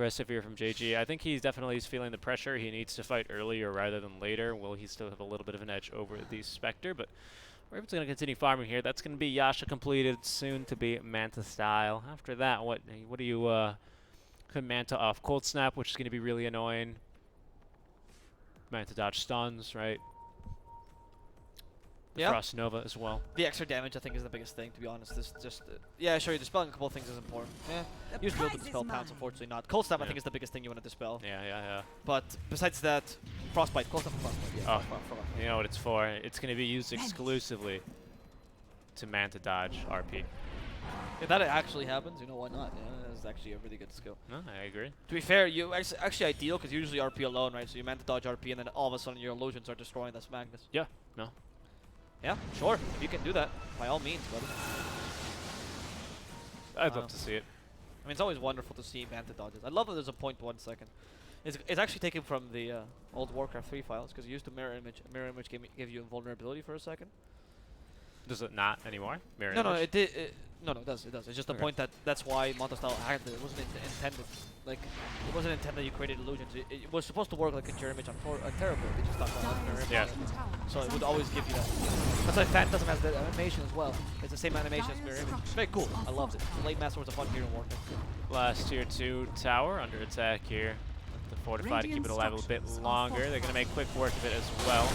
Aggressive here from JG. I think he's definitely feeling the pressure. He needs to fight earlier rather than later. Will he still have a little bit of an edge over the Spectre? But Raven's going to continue farming here. That's going to be Yasha completed, soon to be Manta style. After that, what do you could Manta off Cold Snap, which is going to be really annoying. Manta dodge stuns, right? The Frost Nova as well. The extra damage, I think, is the biggest thing, to be honest. This just, yeah, sure, dispelling a couple of things is important. Yeah, use build to dispel pounds, unfortunately not. Cold Snap, I think, is the biggest thing you want to dispel. Yeah. But besides that, Frostbite, Cold Snap and Frostbite, yeah. You know what it's for. It's going to be used exclusively to Manta dodge RP. If that actually happens, you know, why not? Yeah, that's actually a really good skill. No, I agree. To be fair, you actually ideal, because usually RP alone, right? So you Manta dodge RP, and then all of a sudden your illusions are destroying this Magnus. Yeah, no. Yeah, sure. If you can do that, by all means, buddy. I'd love to see it. I mean, it's always wonderful to see Manta dodges. I love that there's a 0.1 second. It's actually taken from the old Warcraft 3 files, because you used the mirror image. Mirror image gave you invulnerability for a second. Does it not anymore? Mirror no, image? it did. No, it does. It does. It's just the point that's why Manta style had it. It wasn't intended. Like, it wasn't intended that you created illusions. It was supposed to work like a mirror image on Terrible. They just stopped on mirror image. Yeah. So it would always give you that. That's why Phantasm has the animation as well. It's the same animation as mirror image. It's very cool. I loved it. The Late Master was a fun hero in Warcraft. Last tier 2 tower under attack here. The fortify to keep it alive a bit longer. They're going to make quick work of it as well.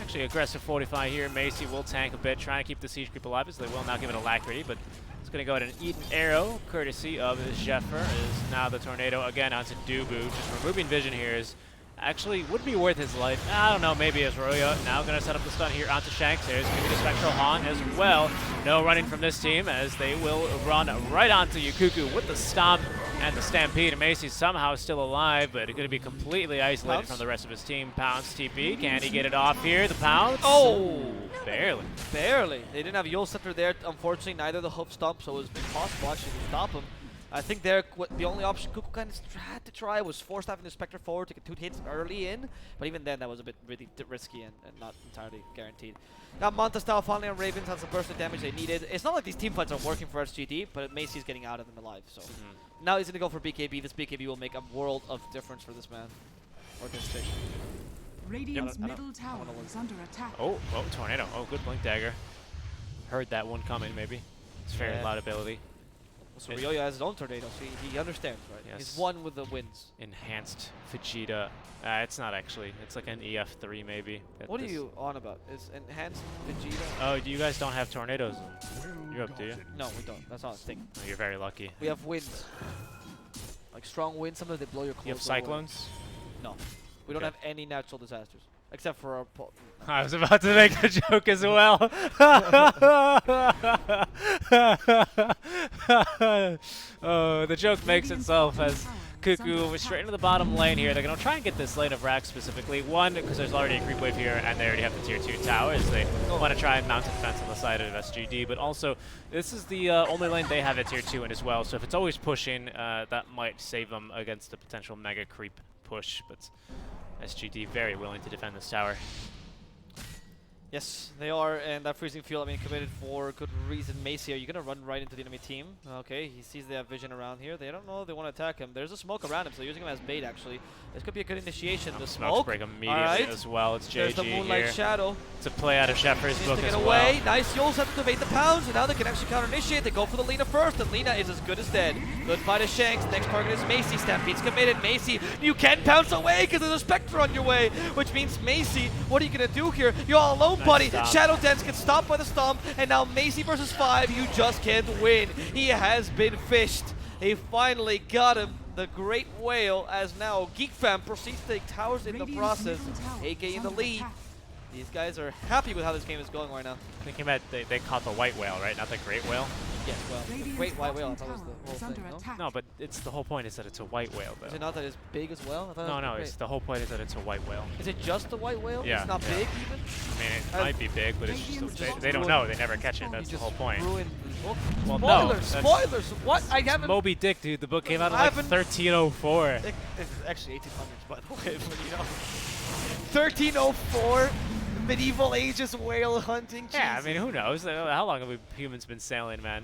Actually, aggressive fortify here. Macy will tank a bit, trying to keep the siege creep alive, as they will now give it alacrity, but it's going to go ahead and eat an arrow, courtesy of Zephyr. Is now the tornado again onto Dubu. Just removing vision here is actually would be worth his life. I don't know, maybe as Roya now going to set up the stun here onto Shanks. There's going to be the Spectral Han as well. No running from this team, as they will run right onto Yukuku with the stomp and the Stampede. Macy somehow still alive, but going to be completely isolated from the rest of his team. Pounce TP, can he get it off here? The Pounce? Oh! Barely. Barely. They didn't have Yule Scepter there, unfortunately, neither the Hoof Stomp, so it was impossible actually to stop him. I think the only option Kuku kind of had to try was force staffing the Spectre forward to get 2 hits early in, but even then that was a bit really risky and not entirely guaranteed. Got Manta style finally on Ravens, has the burst of damage they needed. It's not like these team fights are working for SGD, but Macy's getting out of them alive, so. Now he's going to go for BKB. This BKB will make a world of difference for this man. Or this fish. Radiant's middle tower is under attack. Oh, tornado. Oh, good blink dagger. Heard that one coming, maybe. It's very loud ability. So Ryoya has his own tornado, so he understands, right? Yes. He's one with the winds. Enhanced Vegeta. It's not actually. It's like an EF3 maybe. What are you on about? Is enhanced Vegeta? Oh, you guys don't have tornadoes in Europe, do you? No, we don't. That's not a thing. Oh, you're very lucky. We have winds. Like strong winds, sometimes they blow your clothes. You have cyclones? No. We don't have any natural disasters. Except for our... I was about to make a joke as well. Oh, the joke makes itself as Cuckoo was straight into the bottom lane here. They're going to try and get this lane of Rack specifically. One, because there's already a creep wave here, and they already have the tier 2 towers. They want to try and mount a defense on the side of SGD, but also this is the only lane they have at tier 2 in as well. So if it's always pushing, that might save them against a potential mega creep push. But SGD very willing to defend this tower. Yes, they are, and that freezing field, I mean, committed for good reason. Macy, are you going to run right into the enemy team? Okay, he sees they have vision around here. They don't know if they want to attack him. There's a smoke around him, so using him as bait, actually. This could be a good initiation. The smoke break immediately as well. It's JG There's the Moonlight here. Shadow. It's a play out of Shepard's book as well. Away. Nice Yule Scepter to evade the pounds, and now they can actually counter-initiate. They go for the Lina first, and Lina is as good as dead. Good fight of Shanks. Next target is Macy. Stampede's committed. Macy, you can pounce away because there's a Spectre on your way, which means Macy, what are you going to do here? You're all alone, buddy. Shadow Dance gets stopped by the stomp, and now Macy versus 5, you just can't win. He has been fished. They finally got him. The Great Whale, as now Geek Fam proceeds to take towers in the process, AK in the lead. These guys are happy with how this game is going right now. I think he meant they caught the white whale, right? Not the great whale? Yes, well, the Great White Whale, I thought was the whole thing, no? No, but it's the whole point is that it's a white whale, though. Is it not that it's big as well? No, it's the whole point is that it's a white whale. Is it just a white whale? Yeah. It's not big even? I mean, it might be big, but it's just, they don't know. They never catch it. That's the whole point. Well, spoilers! no, Spoilers! What? I haven't... Moby Dick, dude. The book came out in like 1304. It's actually 1800s, by the way, but you know. 1304? Medieval ages whale hunting. Yeah, I mean, who knows? How long have humans been sailing, man?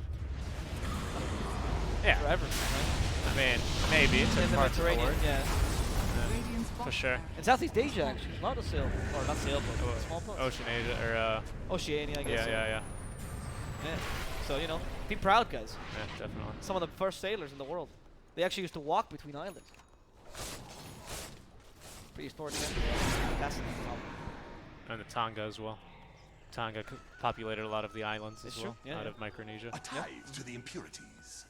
Yeah. Forever, right? I mean, maybe. It's In in the parts of the Mediterranean, world. yeah. Radiant's For bottom sure. tower In Southeast Asia, actually. A lot of sail, or not sailboats, Oh, small boats. Ocean Asia, or Oceania, I guess. yeah. Yeah. So, you know, be proud, guys. Yeah, definitely. Some of the first sailors in the world. They actually used to walk between islands. Prehistoric. Fascinating. And the Tonga as well. Tonga populated a lot of the islands as It's true, well, yeah, out yeah. of Micronesia. A tithe to the impurities.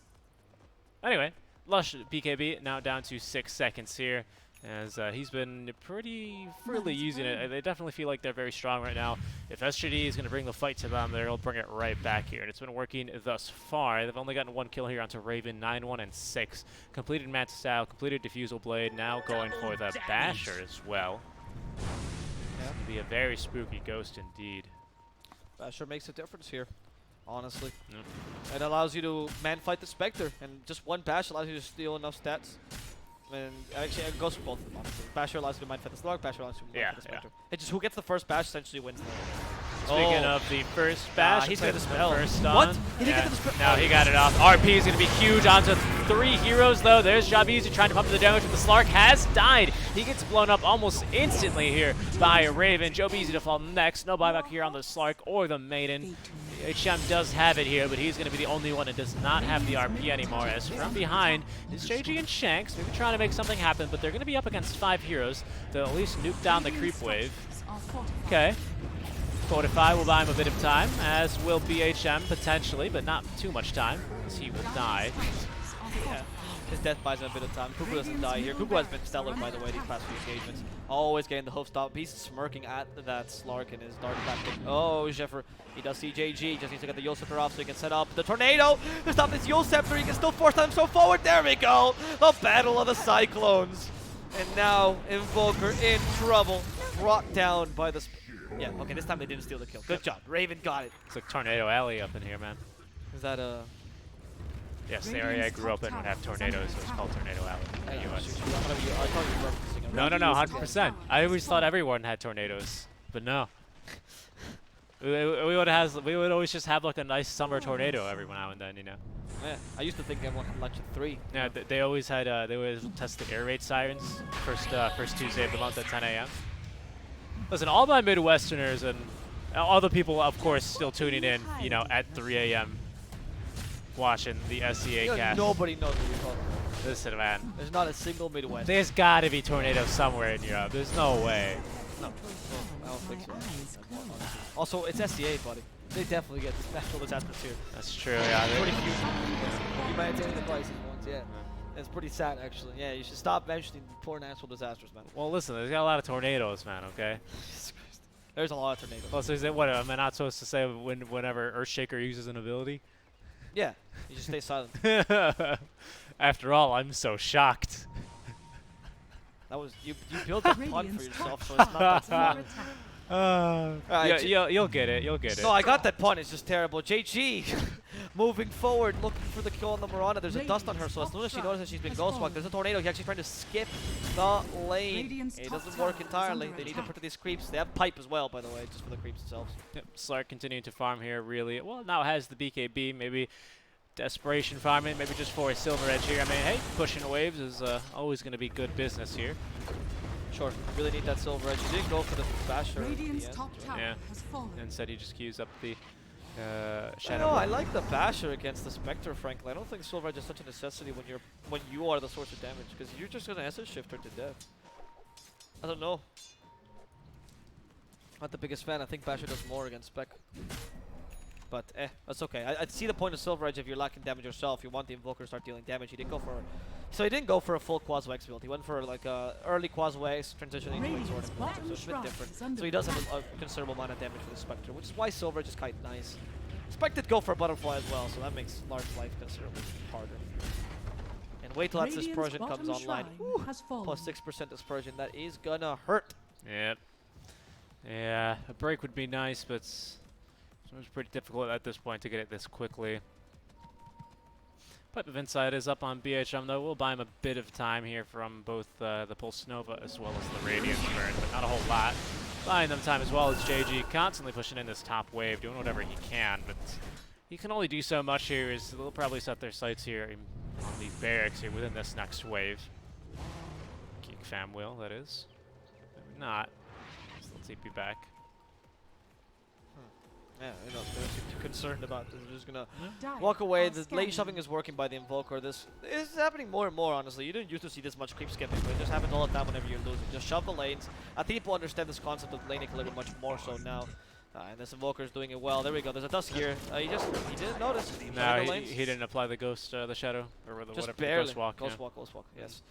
Anyway, Lush BKB now down to 6 seconds here, as he's been pretty freely using it. They definitely feel like they're very strong right now. If SGD is going to bring the fight to them, they'll bring it right back here, and it's been working thus far. They've only gotten 1 kill here onto Raven, 9-1 and 6. Completed Mantis Style, completed Diffusal Blade, now going for the Basher as well. Yeah. It's going to be a very spooky ghost indeed. That sure makes a difference here, honestly. Yeah. It allows you to man fight the Spectre, and just one bash allows you to steal enough stats. And actually, it goes for both of them, honestly. Basher allows you to mind fight the Slug, Basher allows you to mind fight the Spectre. It's just who gets the first bash essentially wins the Speaking of the first bash, he's gonna got the spell. First What? on. He didn't get the spell. No, he got it off. RP is going to be huge onto 3 heroes, though. There's Javizi trying to pump the damage, but the Slark has died. He gets blown up almost instantly here by Raven. Jobizi to fall next. No buyback here on the Slark or the Maiden. HM does have it here, but he's going to be the only one that does not have the RP anymore. As from behind is JG and Shanks. Maybe trying to make something happen, but they're going to be up against 5 heroes to at least nuke down the creep wave. Okay. Qualifier will buy him a bit of time, as will BHM potentially, but not too much time, as he will die. Yeah. His death buys him a bit of time. Kuku doesn't die here. Kuku has been stellar, by the way, these past few engagements. Always getting the hoof stop. He's smirking at that Slark in his dark tactic. Oh, Jeffer. He does see JG. Just needs to get the Yule Scepter off so he can set up the Tornado to stop this Yule Scepter. He can still force them so forward. There we go. The Battle of the Cyclones. And now Invoker in trouble. Brought down by the... Yeah, okay, this time they didn't steal the kill. Good job. Raven got it. It's like Tornado Alley up in here, man. Is that a... Yes, the area I grew up in would have tornadoes, so it's called Tornado Alley in the US. I thought you were referencing a No, 100%. I always thought everyone had tornadoes, but no. we would always just have like a nice summer tornado every now and then, you know. Yeah, I used to think everyone had lunch at 3. Yeah, they always had. They always test the air raid sirens first Tuesday of the month at 10 a.m. Listen, all my Midwesterners and all the people, of course, still tuning in, you know, at 3 a.m. watching the SCA cast. Nobody knows what you're talking about. Listen, man. There's not a single Midwest. There's got to be tornadoes somewhere in Europe. There's no way. No, I don't think so. Also, it's SCA, buddy. They definitely get natural disasters here. That's true, yeah. Pretty few. Humanitarian crisis ones, yeah. It's pretty sad, actually. Yeah, you should stop mentioning poor natural disasters, man. Well, listen, there's got a lot of tornadoes, man, okay? Jesus Christ. There's a lot of tornadoes. Well, so is it, what, am I not supposed to say whenever Earthshaker uses an ability? Yeah, you just stay silent. After all, I'm so shocked. That was you built a pun for yourself, so it's not that fun. Yeah, you'll get it. You'll get it. No, I got that pun. It's just terrible. JG moving forward, looking for the kill on the Miranda. There's a dust on her, so as soon as she notices she's been ghostwalked, there's a tornado. He's actually trying to skip the lane. It doesn't work entirely. They need to put these creeps. They have pipe as well, by the way, just for the creeps themselves. Yep, Slark continuing to farm here, really. Well, now has the BKB. Maybe desperation farming, maybe just for a silver edge here. I mean, hey, pushing waves is always going to be good business here. Sure, really need that silver edge. You didn't go for the basher. Radiant's top tower Yeah. has fallen. Instead, he just queues up the I Shadow. know, I like the basher against the Spectre, frankly. I don't think silver edge is such a necessity when you are the source of damage, because you're just gonna SS shift her to death. I don't know. Not the biggest fan. I think basher does more against Spec. But that's okay. I see the point of silver edge if you're lacking damage yourself. You want the Invoker to start dealing damage. He didn't go for, so he didn't go for a full Quaswa X build. He went for like a early Quaswa X transitioning to Sword and Quaswa, so it's a bit different. So he does have a considerable amount of damage for the Spectre, which is why silver edge is quite nice. Spec did go for a Butterfly as well, so that makes large life considerably harder. And wait till that Dispersion comes online. Ooh, plus 6% Dispersion. That is gonna hurt. Yep. Yeah, a break would be nice, but it's pretty difficult at this point to get it this quickly. Pipe of Insight is up on BHM, though. We'll buy him a bit of time here from both the Pulse Nova as well as the Radiance burn, but not a whole lot. Buying them time as well as JG, constantly pushing in this top wave, doing whatever he can, but he can only do so much here. They'll probably set their sights here on these barracks here within this next wave. Geek fam will, that is. Maybe not. Still TP back. Yeah, you know, they're too concerned about this. They're just gonna walk away. The lane shoving is working by the Invoker. This is happening more and more, honestly. You didn't used to see this much creep skipping, but it just happens all the time whenever you're losing. Just shove the lanes. I think people understand this concept of lane equilibrium much more so now. And this Invoker is doing it well. There we go. There's a Dusk here. He didn't notice. No, he didn't apply the Ghost, the Shadow, or the Just whatever. barely. Ghost Walk. Ghost Walk, yes.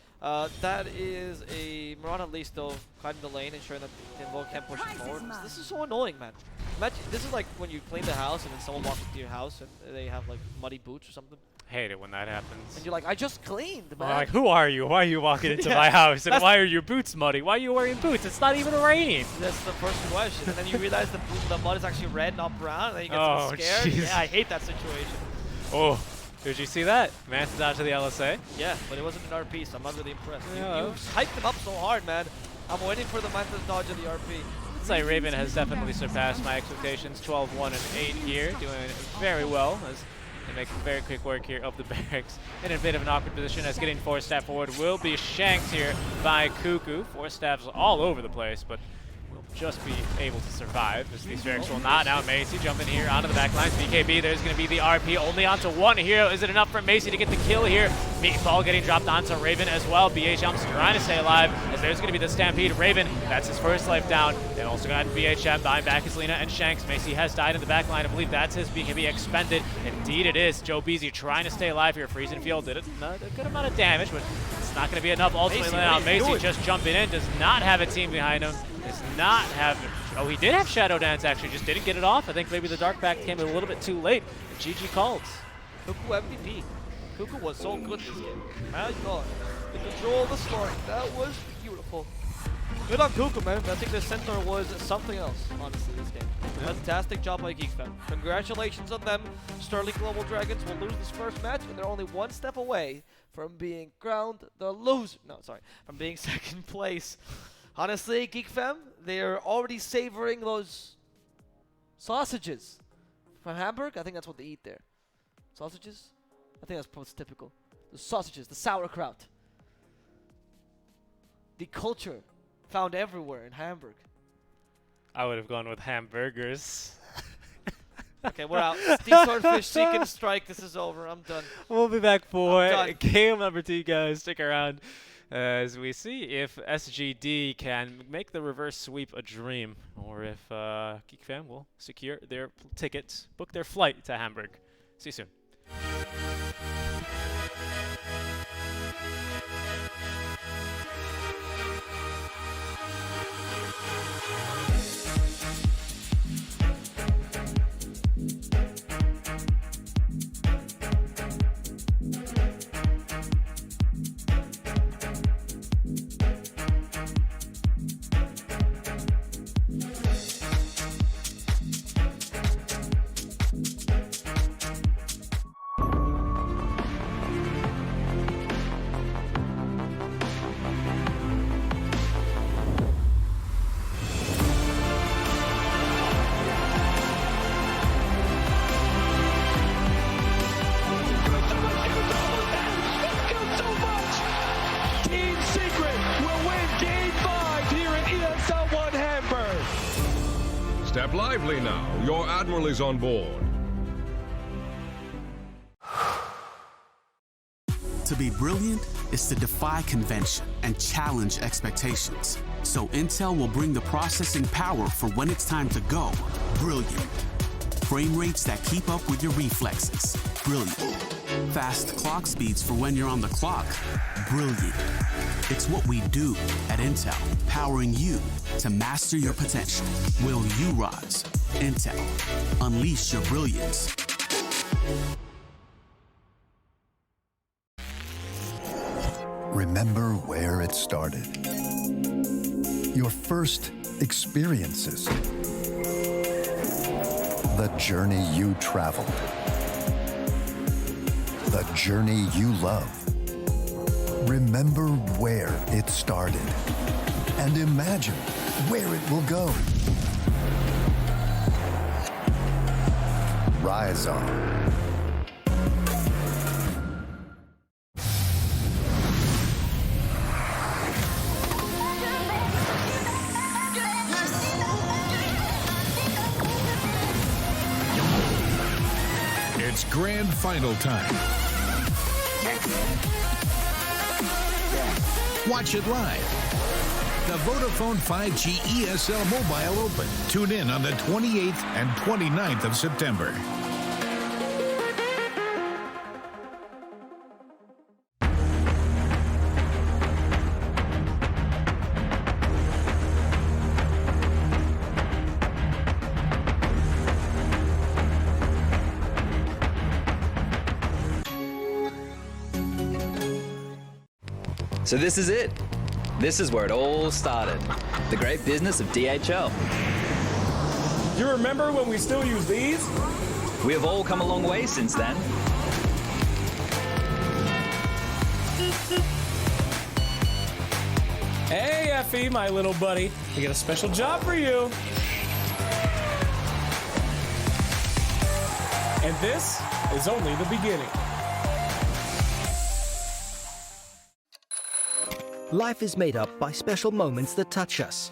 That is a Mirana at least, though, hiding the lane, ensuring that the Invoker can't push it forward. This is so annoying, man. Imagine, this is like when you clean the house and then someone walks into your house and they have like muddy boots or something. Hate it when that happens. And you're like, I just cleaned, man. Like, who are you? Why are you walking into my house? And why are your boots muddy? Why are you wearing boots? It's not even raining. That's the first question. And then you realize the mud is actually red, not brown, and then you get Oh, scared. geez. Yeah, I hate that situation. Oh, did you see that? Mantis out to the LSA. Yeah, but it wasn't an RP, so I'm not really impressed. Yeah. You hyped them up so hard, man. I'm waiting for the Mantis dodge of the RP. I'd say Raven has definitely surpassed my expectations. 12-1 and 8 here, doing very well as they make very quick work here of the barracks. In a bit of an awkward position as getting 4-stab forward will be shanked here by Cuckoo. 4 stabs all over the place, but will just be able to survive as these barracks will not. Now Macy jumping here onto the back lines. BKB, there's going to be the RP only onto one hero. Is it enough for Macy to get the kill here? Meatball getting dropped onto Raven as well. BHM's trying to stay alive as there's going to be the Stampede. Raven, that's his first life down. They also got BHM buying back his Lina and Shanks. Macy has died in the back line. I believe that's his BKB expended. Indeed it is. Joe Beasy trying to stay alive here. Freezing Field did a good amount of damage, but it's not going to be enough ultimately. Now Macy just jumping in, does not have a team behind him. Does not have, oh, he did have Shadow Dance actually, just didn't get it off. I think maybe the Dark Pact came a little bit too late. GG called. Cuckoo MVP. Cuckoo was so good this game. My God. The control of the start, that was beautiful. Good on Cuckoo, man. I think the center was something else, honestly, this game. Yeah. Fantastic job by Geek fam. Congratulations on them. Sterling Global Dragons will lose this first match, and they're only one step away from being crowned the loser. No, sorry, from being second place. Honestly, Geek fam, they're already savoring those sausages from Hamburg. I think that's what they eat there. Sausages? I think that's what's typical. The sausages, the sauerkraut. The culture found everywhere in Hamburg. I would have gone with hamburgers. Okay, we're out. Steve Swordfish, Seek and Strike. This is over. I'm done. We'll be back for game number 2, guys. Stick around as we see if SGD can make the reverse sweep a dream, or if Geek fam will secure their tickets, book their flight to Hamburg. See you soon. Step lively now. Your Admiral is on board. To be brilliant is to defy convention and challenge expectations. So Intel will bring the processing power for when it's time to go. Brilliant. Frame rates that keep up with your reflexes. Brilliant. Fast clock speeds for when you're on the clock. Brilliant. It's what we do at Intel, powering you to master your potential. Will you rise? Intel. Unleash your brilliance. Remember where it started. Your first experiences. The journey you traveled. The journey you love. Remember where it started. And imagine where it will go. Rise on. grand final time. Watch it live. The Vodafone 5G ESL Mobile Open. Tune in on the 28th and 29th of September. So this is it. This is where it all started. The great business of DHL. You remember when we still use these? We have all come a long way since then. Hey, Effie, my little buddy. We got a special job for you. And this is only the beginning. Life is made up by special moments that touch us.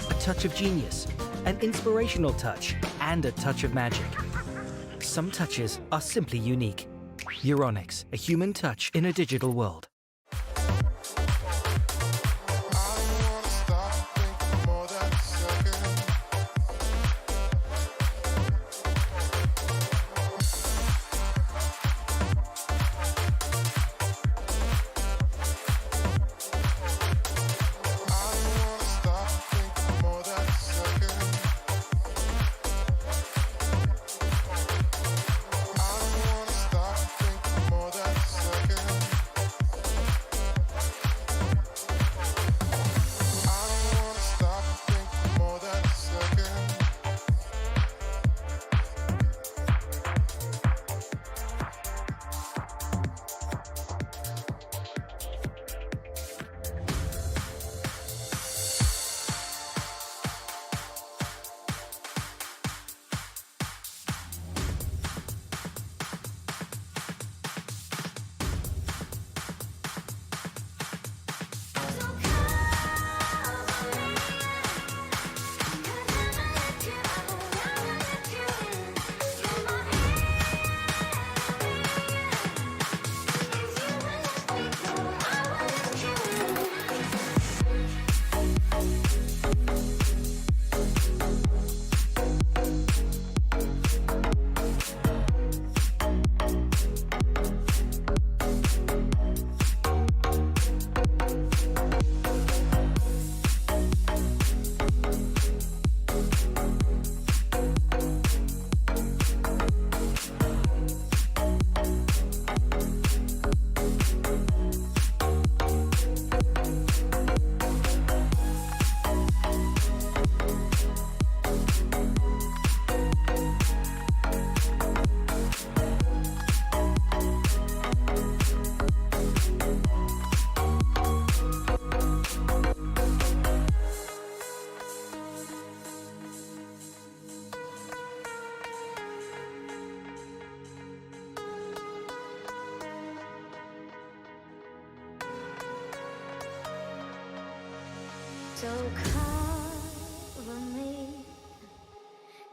A touch of genius, an inspirational touch, and a touch of magic. Some touches are simply unique. Euronics, a human touch in a digital world. So cover me,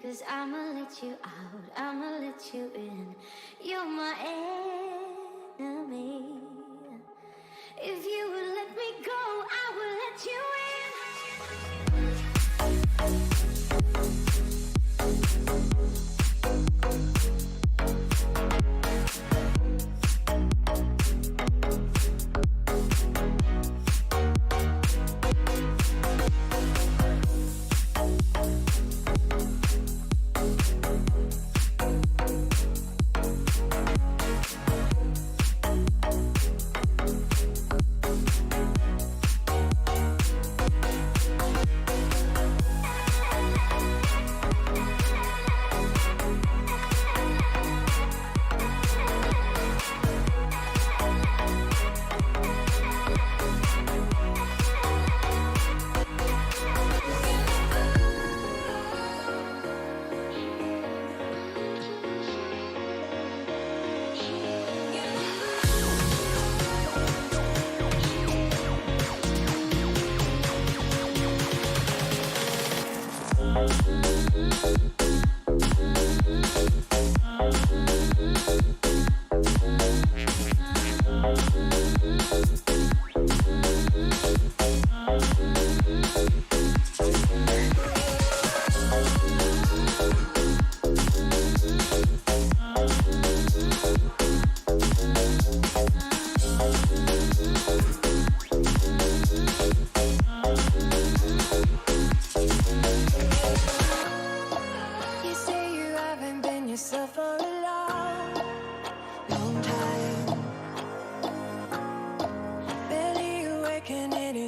'cause I'ma let you out, I'ma let you in. You're my enemy. If you would let me go, I will let you in.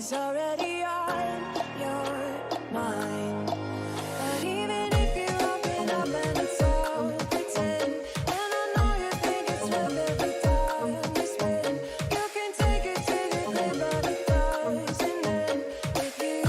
is already on your mind. But even if you open up and it's all pretend, and I know you think it's worth every time you spend, you can take it to the grave, but it doesn't end with you.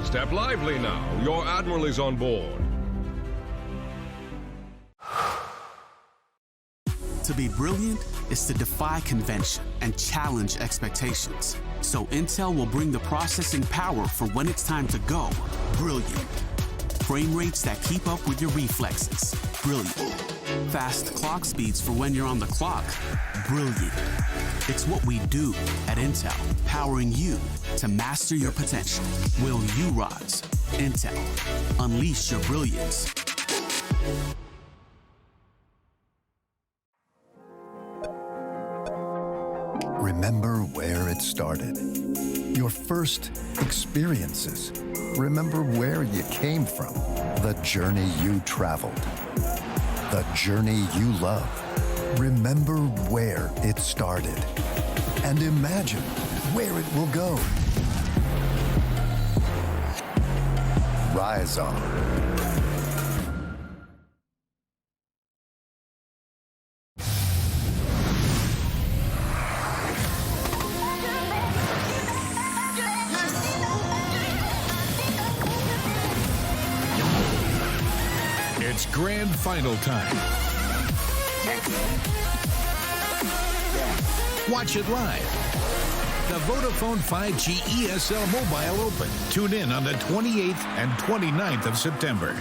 Step lively now. Your Admiral is on board. To be brilliant is to defy convention and challenge expectations. So Intel will bring the processing power for when it's time to go. Brilliant. Frame rates that keep up with your reflexes. Brilliant. Fast clock speeds for when you're on the clock. Brilliant. It's what we do at Intel, powering you to master your potential. Will you rise? Intel. Unleash your brilliance. Remember where it started. Your first experiences. Remember where you came from. The journey you traveled. The journey you love. Remember where it started. And imagine where it will go. Rise on. It's grand final time. Watch it live. The Vodafone 5G ESL Mobile Open. Tune in on the 28th and 29th of September.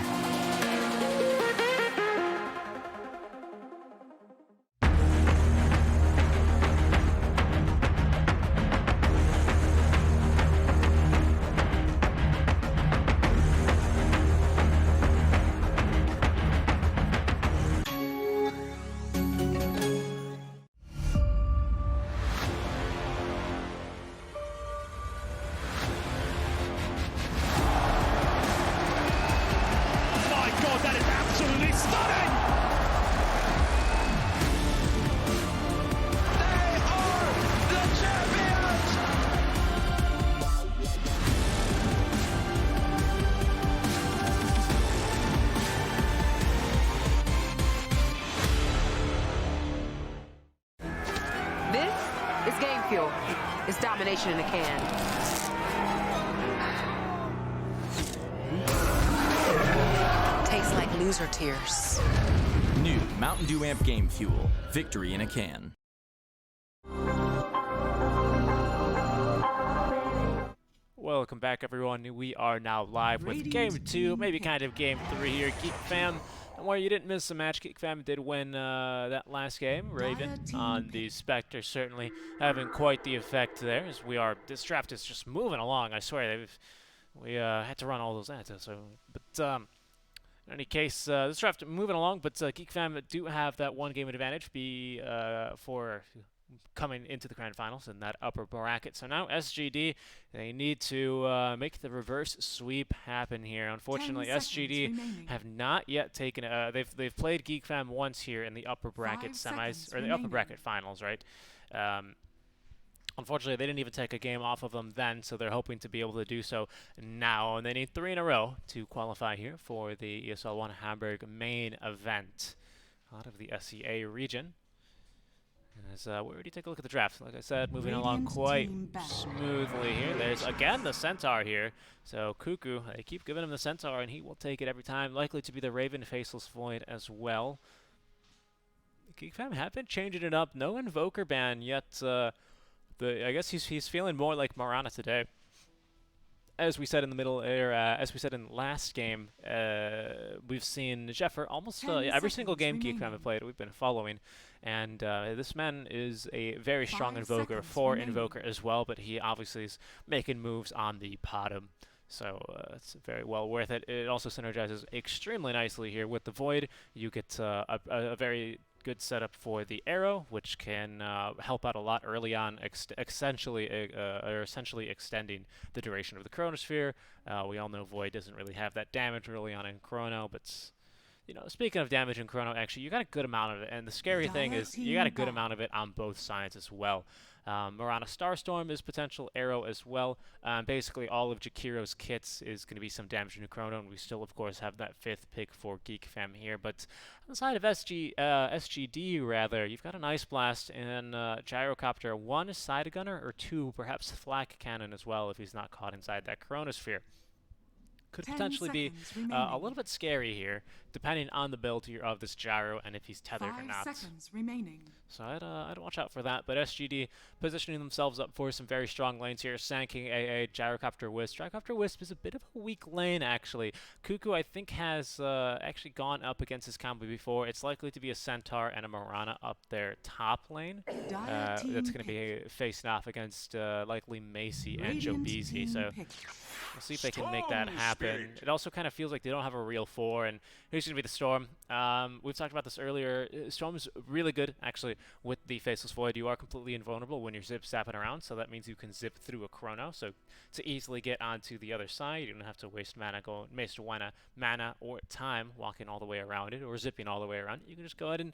fuel. It's domination in a can. Tastes like loser tears. New Mountain Dew Amp Game Fuel. Victory in a can. Welcome back, everyone. We are now live with Game 2, maybe kind of Game 3 here. Geek Fam, don't worry, you didn't miss a match. Geek Fam did win that last game. Raven on the Spectre certainly having quite the effect there, as this draft is just moving along. I swear, we had to run all those ads. But in any case, this draft moving along, but Geek Fam do have that one game advantage for coming into the grand finals in that upper bracket. So now SGD, they need to make the reverse sweep happen here. Unfortunately, SGD have not yet taken. They've played Geek Fam once here in the upper bracket semis or the upper bracket finals, right? Unfortunately, they didn't even take a game off of them then, so they're hoping to be able to do so now. And they need 3 in a row to qualify here for the ESL 1 Hamburg main event out of the SEA region. As we already take a look at the draft. Like I said, moving along quite smoothly here. There's again the Centaur here. So Cuckoo, they keep giving him the Centaur, and he will take it every time. Likely to be the Raven Faceless Void as well. Geek Fam have been changing it up. No Invoker ban yet. I guess he's feeling more like Marana today. As we said in the middle, as we said in last game, we've seen Jeffer almost every single game Geek Fam have played. We've been following, and this man is a very strong Invoker, 4 Invoker as well. But he obviously is making moves on the bottom, so it's very well worth it. It also synergizes extremely nicely here with the Void. You get a very good setup for the arrow, which can help out a lot early on, essentially extending the duration of the Chronosphere. We all know Void doesn't really have that damage early on in Chrono, but speaking of damage in Chrono, actually, you got a good amount of it, and the scary thing is you got a good amount of it on both sides as well. Marana Starstorm is potential arrow as well. Basically, all of Jakiro's kits is going to be some damage in Chrono, and we still, of course, have that 5th pick for Geek Fam here. But on the side of SGD, rather, you've got an Ice Blast and Gyrocopter, 1 Side Gunner, or 2, perhaps Flak Cannon as well if he's not caught inside that Chronosphere. Could potentially be a little bit scary here, depending on the build here of this Gyro and if he's tethered or not. 5 seconds remaining. So I'd watch out for that. But SGD positioning themselves up for some very strong lanes here, sanking a Gyrocopter Wisp. Gyrocopter Wisp is a bit of a weak lane, actually. Cuckoo, I think, has actually gone up against his combo before. It's likely to be a Centaur and a Marana up their top lane. That's going to be facing off against likely Macy and Jobeezy. So we'll see if they can make that happen. It also kind of feels like they don't have a real 4, and who's going to be the Storm? We've talked about this earlier. Storm's really good, actually, with the Faceless Void. You are completely invulnerable when you're zip-zapping around, so that means you can zip through a Chrono. So to easily get onto the other side, you don't have to waste mana, mana or time walking all the way around it or zipping all the way around it. You can just go ahead and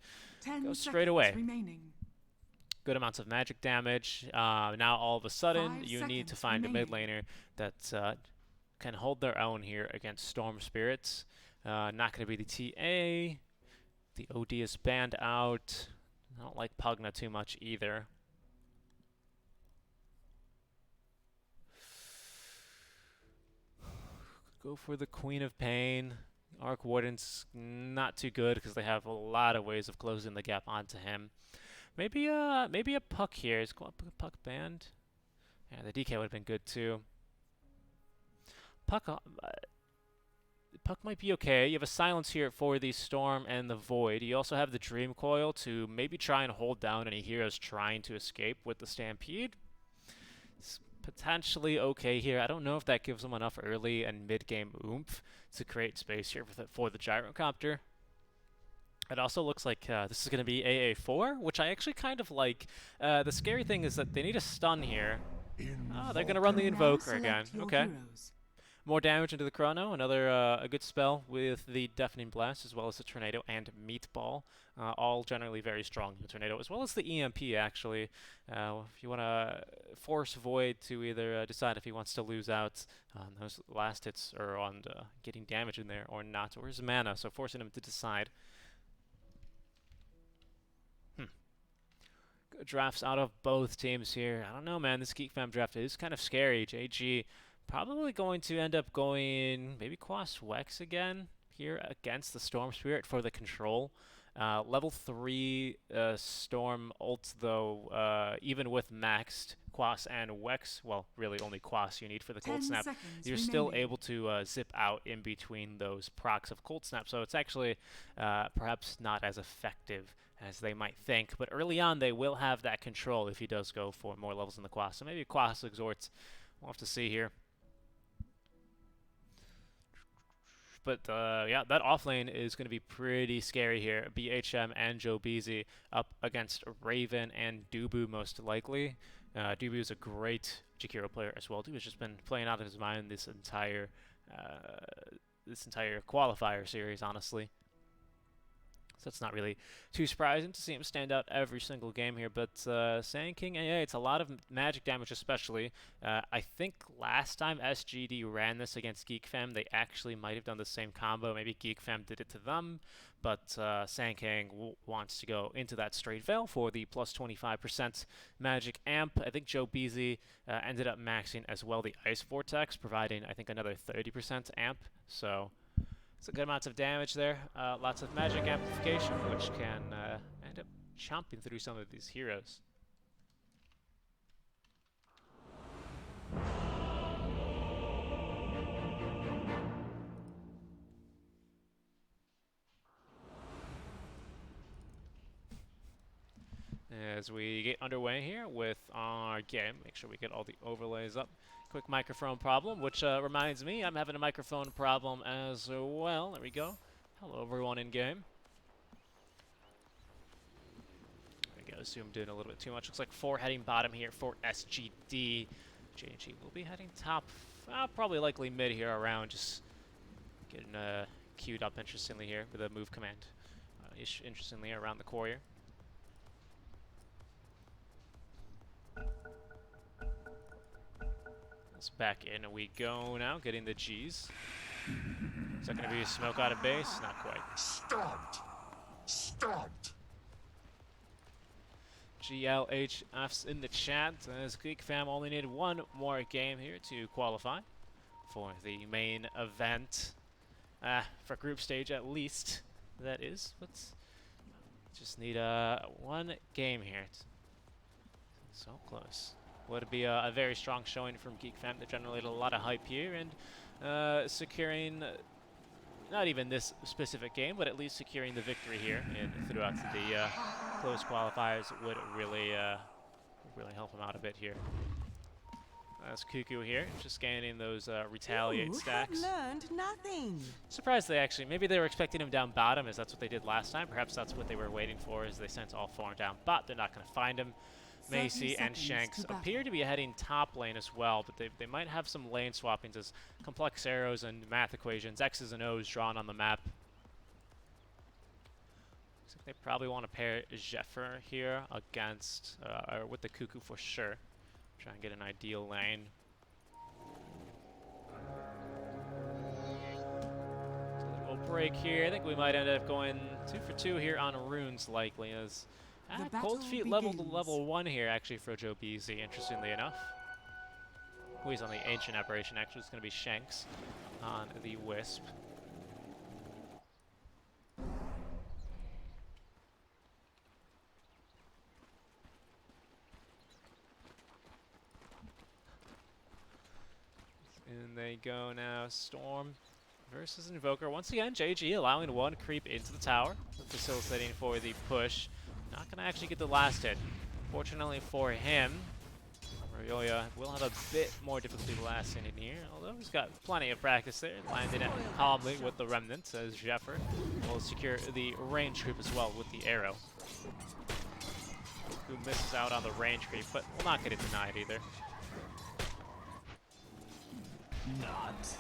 go straight away. Remaining. Good amounts of magic damage. Now all of a sudden, you need to find a mid laner that can hold their own here against Storm Spirits. Not going to be the TA. The OD is banned out. I don't like Pugna too much either. Go for the Queen of Pain. Arc Warden's not too good because they have a lot of ways of closing the gap onto him. Maybe a Puck here. Is Puck banned? Yeah, the DK would have been good too. Puck might be okay. You have a silence here for the Storm and the Void. You also have the Dream Coil to maybe try and hold down any heroes trying to escape with the Stampede. It's potentially okay here. I don't know if that gives them enough early and mid-game oomph to create space here for the Gyrocopter. It also looks like this is going to be AA4, which I actually kind of like. The scary thing is that they need a stun here. Oh, they're going to run the Invoker again. Okay. More damage into the Chrono. Another a good spell with the Deafening Blast, as well as the Tornado and Meatball. All generally very strong. The Tornado, as well as the EMP, actually. If you want to force Void to either decide if he wants to lose out on those last hits or on getting damage in there or not, or his mana, so forcing him to decide. drafts out of both teams here. I don't know, man. This Geek Fam draft is kind of scary. JG probably going to end up going maybe Quas Wex again here against the Storm Spirit for the control. Level 3 Storm ult, though, even with maxed Quas and Wex, well, really only Quas you need for the Cold Snap, you're still able to zip out in between those procs of Cold Snap, so it's actually perhaps not as effective as they might think, but early on they will have that control if he does go for more levels in the Quas, so maybe Quas Exhorts, we'll have to see here. But yeah, that offlane is going to be pretty scary here. BHM and Joe Beasy up against Raven and Dubu most likely. Dubu is a great Jakiro player as well. Dubu's just been playing out of his mind this entire qualifier series, honestly. So it's not really too surprising to see him stand out every single game here. But Sand King AA, it's a lot of magic damage especially. I think last time SGD ran this against Geek Fam, they actually might have done the same combo. Maybe Geek Fam did it to them. But Sand King wants to go into that straight veil for the plus 25% magic amp. I think Joe Beasy ended up maxing as well the Ice Vortex, providing I think another 30% amp. So it's a good amount of damage there. Lots of magic amplification, which can end up chomping through some of these heroes. As we get underway here with our game, make sure we get all the overlays up. Quick microphone problem, which reminds me I'm having a microphone problem as well. There we go. Hello everyone in game. There we go, zoomed in a little bit too much. Looks like 4 heading bottom here for SGD. JG will be heading top, probably likely mid here around, just getting queued up interestingly here with a move command. Interestingly around the core here. Let's back in we go now, getting the G's. Is that going to be a smoke out of base? Not quite. Stopped! Stopped! GLHF's in the chat, as Geek Fam only need one more game here to qualify for the main event. For group stage at least, that is. Let's just need one game here. So close. Would be a very strong showing from Geek Fam that generated a lot of hype here, and securing not even this specific game, but at least securing the victory here and throughout the close qualifiers would really help him out a bit here. That's Cuckoo here, just gaining those retaliate stacks. Learned nothing. Surprised they actually, maybe they were expecting him down bottom, as that's what they did last time. Perhaps that's what they were waiting for, as they sent all 4 down bot. They're not going to find him. Macy and Shanks appear to be heading top lane as well, but they might have some lane swappings as complex arrows and math equations, X's and O's drawn on the map. Looks like they probably want to pair Zephyr here against, or with the Cuckoo for sure. Try and get an ideal lane. So a little break here. I think we might end up going 2 for 2 here on runes likely, as Cold Feet leveled to level 1 here, actually, for Joe Beasy, interestingly enough. Who he's on the Ancient Aberration, actually, it's going to be Shanks on the Wisp. And they go now, Storm versus Invoker. Once again, JG allowing 1 creep into the tower, facilitating for the push. Not going to actually get the last hit. Fortunately for him, Mariolia will have a bit more difficulty last hitting here, although he's got plenty of practice there. Landing it calmly with the Remnants, as Zephyr will secure the range creep as well with the arrow. Who misses out on the range creep, but will not get it denied either. Not.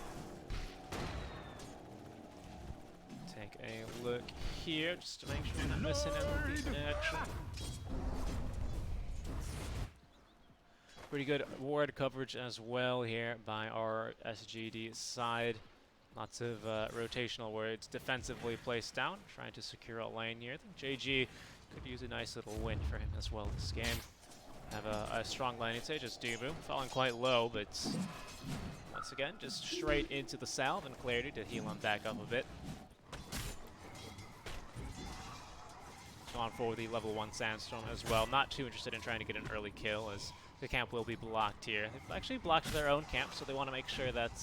Take a look here just to make sure we're not missing anything in action. Pretty good ward coverage as well here by our SGD side. Lots of rotational words defensively placed down, trying to secure a lane here. I think JG could use a nice little win for him as well this game. Have a strong laning stage as Dubu, falling quite low, but once again, just straight into the salve and clarity to heal him back up a bit. On for the level 1 Sandstorm as well. Not too interested in trying to get an early kill as the camp will be blocked here. They've actually blocked their own camp, so they want to make sure that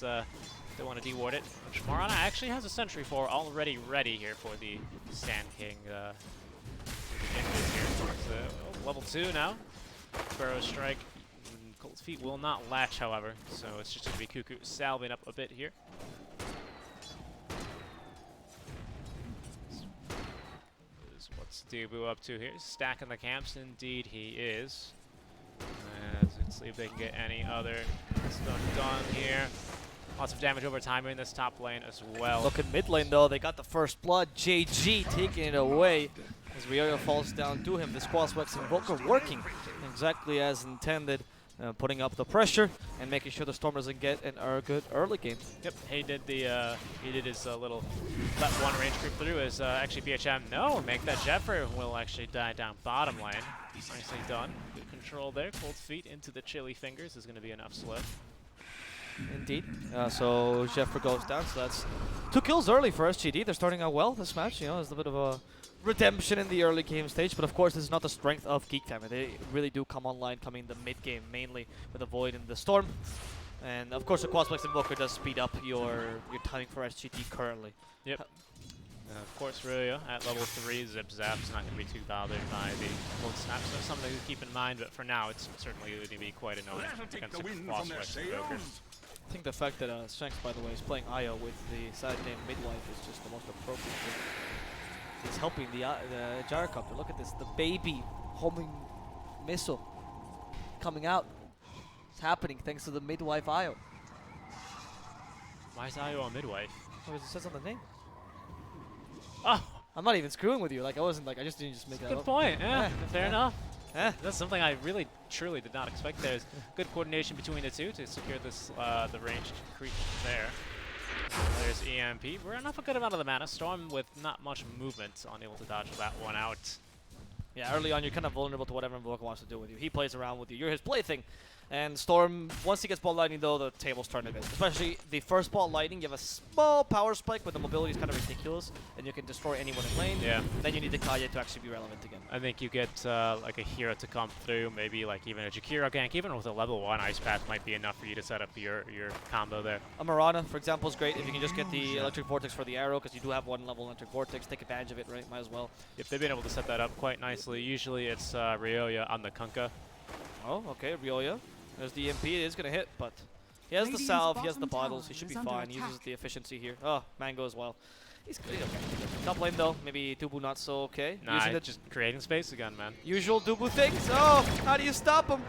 they want to deward it. Which Marana actually has a sentry for already ready here for the Sand King. Here. So it's, level 2 now. Burrow Strike. Cold Feet will not latch, however, so it's just going to be Cuckoo salving up a bit here. What's Dubu up to here? Stacking the camps, indeed he is. Let's see if they can get any other stuff done here. Lots of damage over time in this top lane as well. Look at mid lane though, they got the first blood. JG taking it away as Rioyo falls down to him. This Qualifier Invoker working exactly as intended. Putting up the pressure and making sure the Storm doesn't get a good early game. Yep, he did his little that one range creep through as actually BHM make that Jeffrey will actually die down bottom lane. Nicely done. Good control there. Cold Feet into the chilly fingers is going to be enough slip. Indeed. So Jeffrey goes down. So that's 2 kills early for SGD. They're starting out well this match. You know, it's a bit of a redemption in the early game stage, but of course this is not the strength of Geek family. They really do come online coming in the mid game mainly with the Void and the Storm. And of course the Quadplex Invoker does speed up your timing for SGD currently. Yep. Of course Ryoyo at level 3, Zip Zap's not going to be too bothered by the cold snap, so something to keep in mind, but for now it's certainly going to be quite annoying against the Quadplex Invoker. I think the fact that Shanks, by the way, is playing Io with the side name Midwife is just the most appropriate thing. He's helping the gyrocopter. Look at this, the baby homing missile coming out. It's happening thanks to the Midwife Io. Why is Io a midwife? Because it says on the name. Oh! I'm not even screwing with you. Like, I just didn't just make that up. Good point, yeah, fair enough. Yeah. That's something I really, truly did not expect. There's good coordination between the two to secure this, the ranged creep there. There's EMP. We're enough a good amount of the mana. Storm with not much movement, unable to dodge that one out. Yeah, early on you're kind of vulnerable to whatever Invoker wants to do with you. He plays around with you. You're his plaything. And Storm, once he gets ball lightning though, the tables turn a bit. Especially the first ball lightning, you have a small power spike, but the mobility is kind of ridiculous, and you can destroy anyone in lane. Yeah. Then you need the Kaya to actually be relevant again. I think you get like a hero to come through, maybe like even a Jakiro gank, even with a level 1 Ice Path might be enough for you to set up your combo there. A Marana, for example, is great if you can just get the Electric Vortex for the arrow, because you do have 1 level Electric Vortex. Take advantage of it, right? Might as well. If they've been able to set that up quite nicely. Usually it's Ryoyo on the Kunkka. Oh, okay, Ryoyo. There's the EMP, it is going to hit, but he has the salve, he has the bottles, he should be fine. He uses the efficiency here. Oh, Mango as well. He's good, okay. Top lane though, maybe Dubu not so okay. Nah, just creating space again, man. Usual Dubu things. Oh, how do you stop him?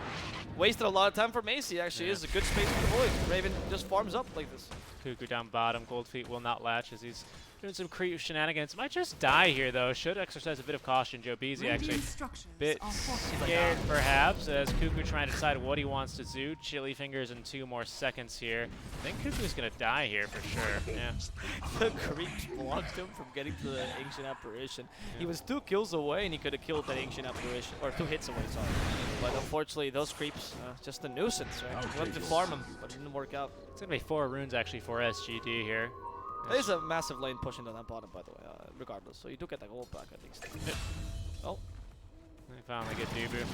Wasted a lot of time for Macy, actually. Is a good space to avoid. Raven just farms up like this. Cuckoo down bottom, Cold Feet will not latch as he's doing some creep shenanigans. Might just die here though. Should exercise a bit of caution. Joe Beasy actually a bit scared perhaps as Cuckoo trying to decide what he wants to do. Chilly fingers in 2 more seconds here. I think Cuckoo's gonna die here for sure. Yeah. The creep blocked him from getting to the Ancient Apparition. Yeah. He was 2 kills away and he could have killed that Ancient Apparition, or 2 hits away, sorry. But unfortunately those creeps, just a nuisance, right? We went to farm him, but it didn't work out. It's gonna be 4 runes actually for SGD here. There's a massive lane push into that bottom, by the way, regardless. So you do get that gold back, I think. Oh. They finally get Dubu.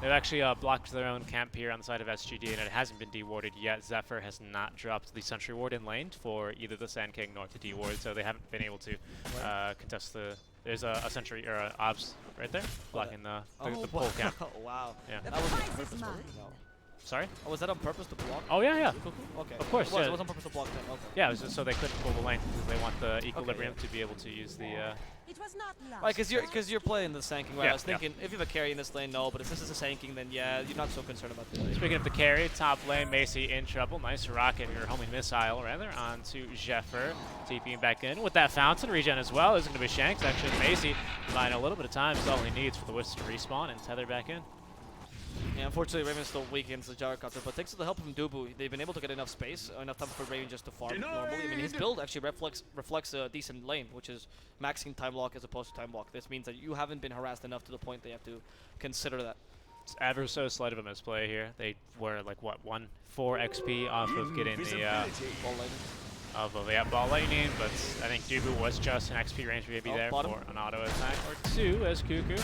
They've actually blocked their own camp here on the side of SGD, and it hasn't been dewarded yet. Zephyr has not dropped the Sentry Ward in lane for either the Sand King nor the deward, so they haven't been able to contest the... There's a Sentry, or an Obs right there, blocking the pole camp. Wow. Yeah. That was on purpose, no. Sorry? Oh, was that on purpose to block? Oh, yeah, yeah. Okay. Of course, it was on purpose to block them. Okay. Yeah, it was just so they couldn't pull the lane because they want the equilibrium to be able to use the... It was not right, because you're playing the Sanking, right? Yeah, I was thinking, if you have a carry in this lane, no, but if this is a Sanking, then yeah, you're not so concerned about the lane. Speaking of the carry, top lane, Macy in trouble. Nice rocket, or homing missile, rather, onto Jeffer. TPing back in with that fountain regen as well. Is going to be Shanks, actually. Macy buying a little bit of time is all he needs for the Wisp to respawn and tether back in. Yeah, unfortunately, Raven still weak against the Gyrocopter, but thanks to the help from Dubu, they've been able to get enough space, enough time for Raven just to farm normally. I mean, his build actually reflects a decent lane, which is maxing time lock as opposed to time walk. This means that you haven't been harassed enough to the point they have to consider that. It's ever so slight of a misplay here. They were like, what, 4 XP off of getting the ball lightning. Ball lightning, but I think Dubu was just an XP range maybe there bottom. for an auto attack or 2 as Cuckoo.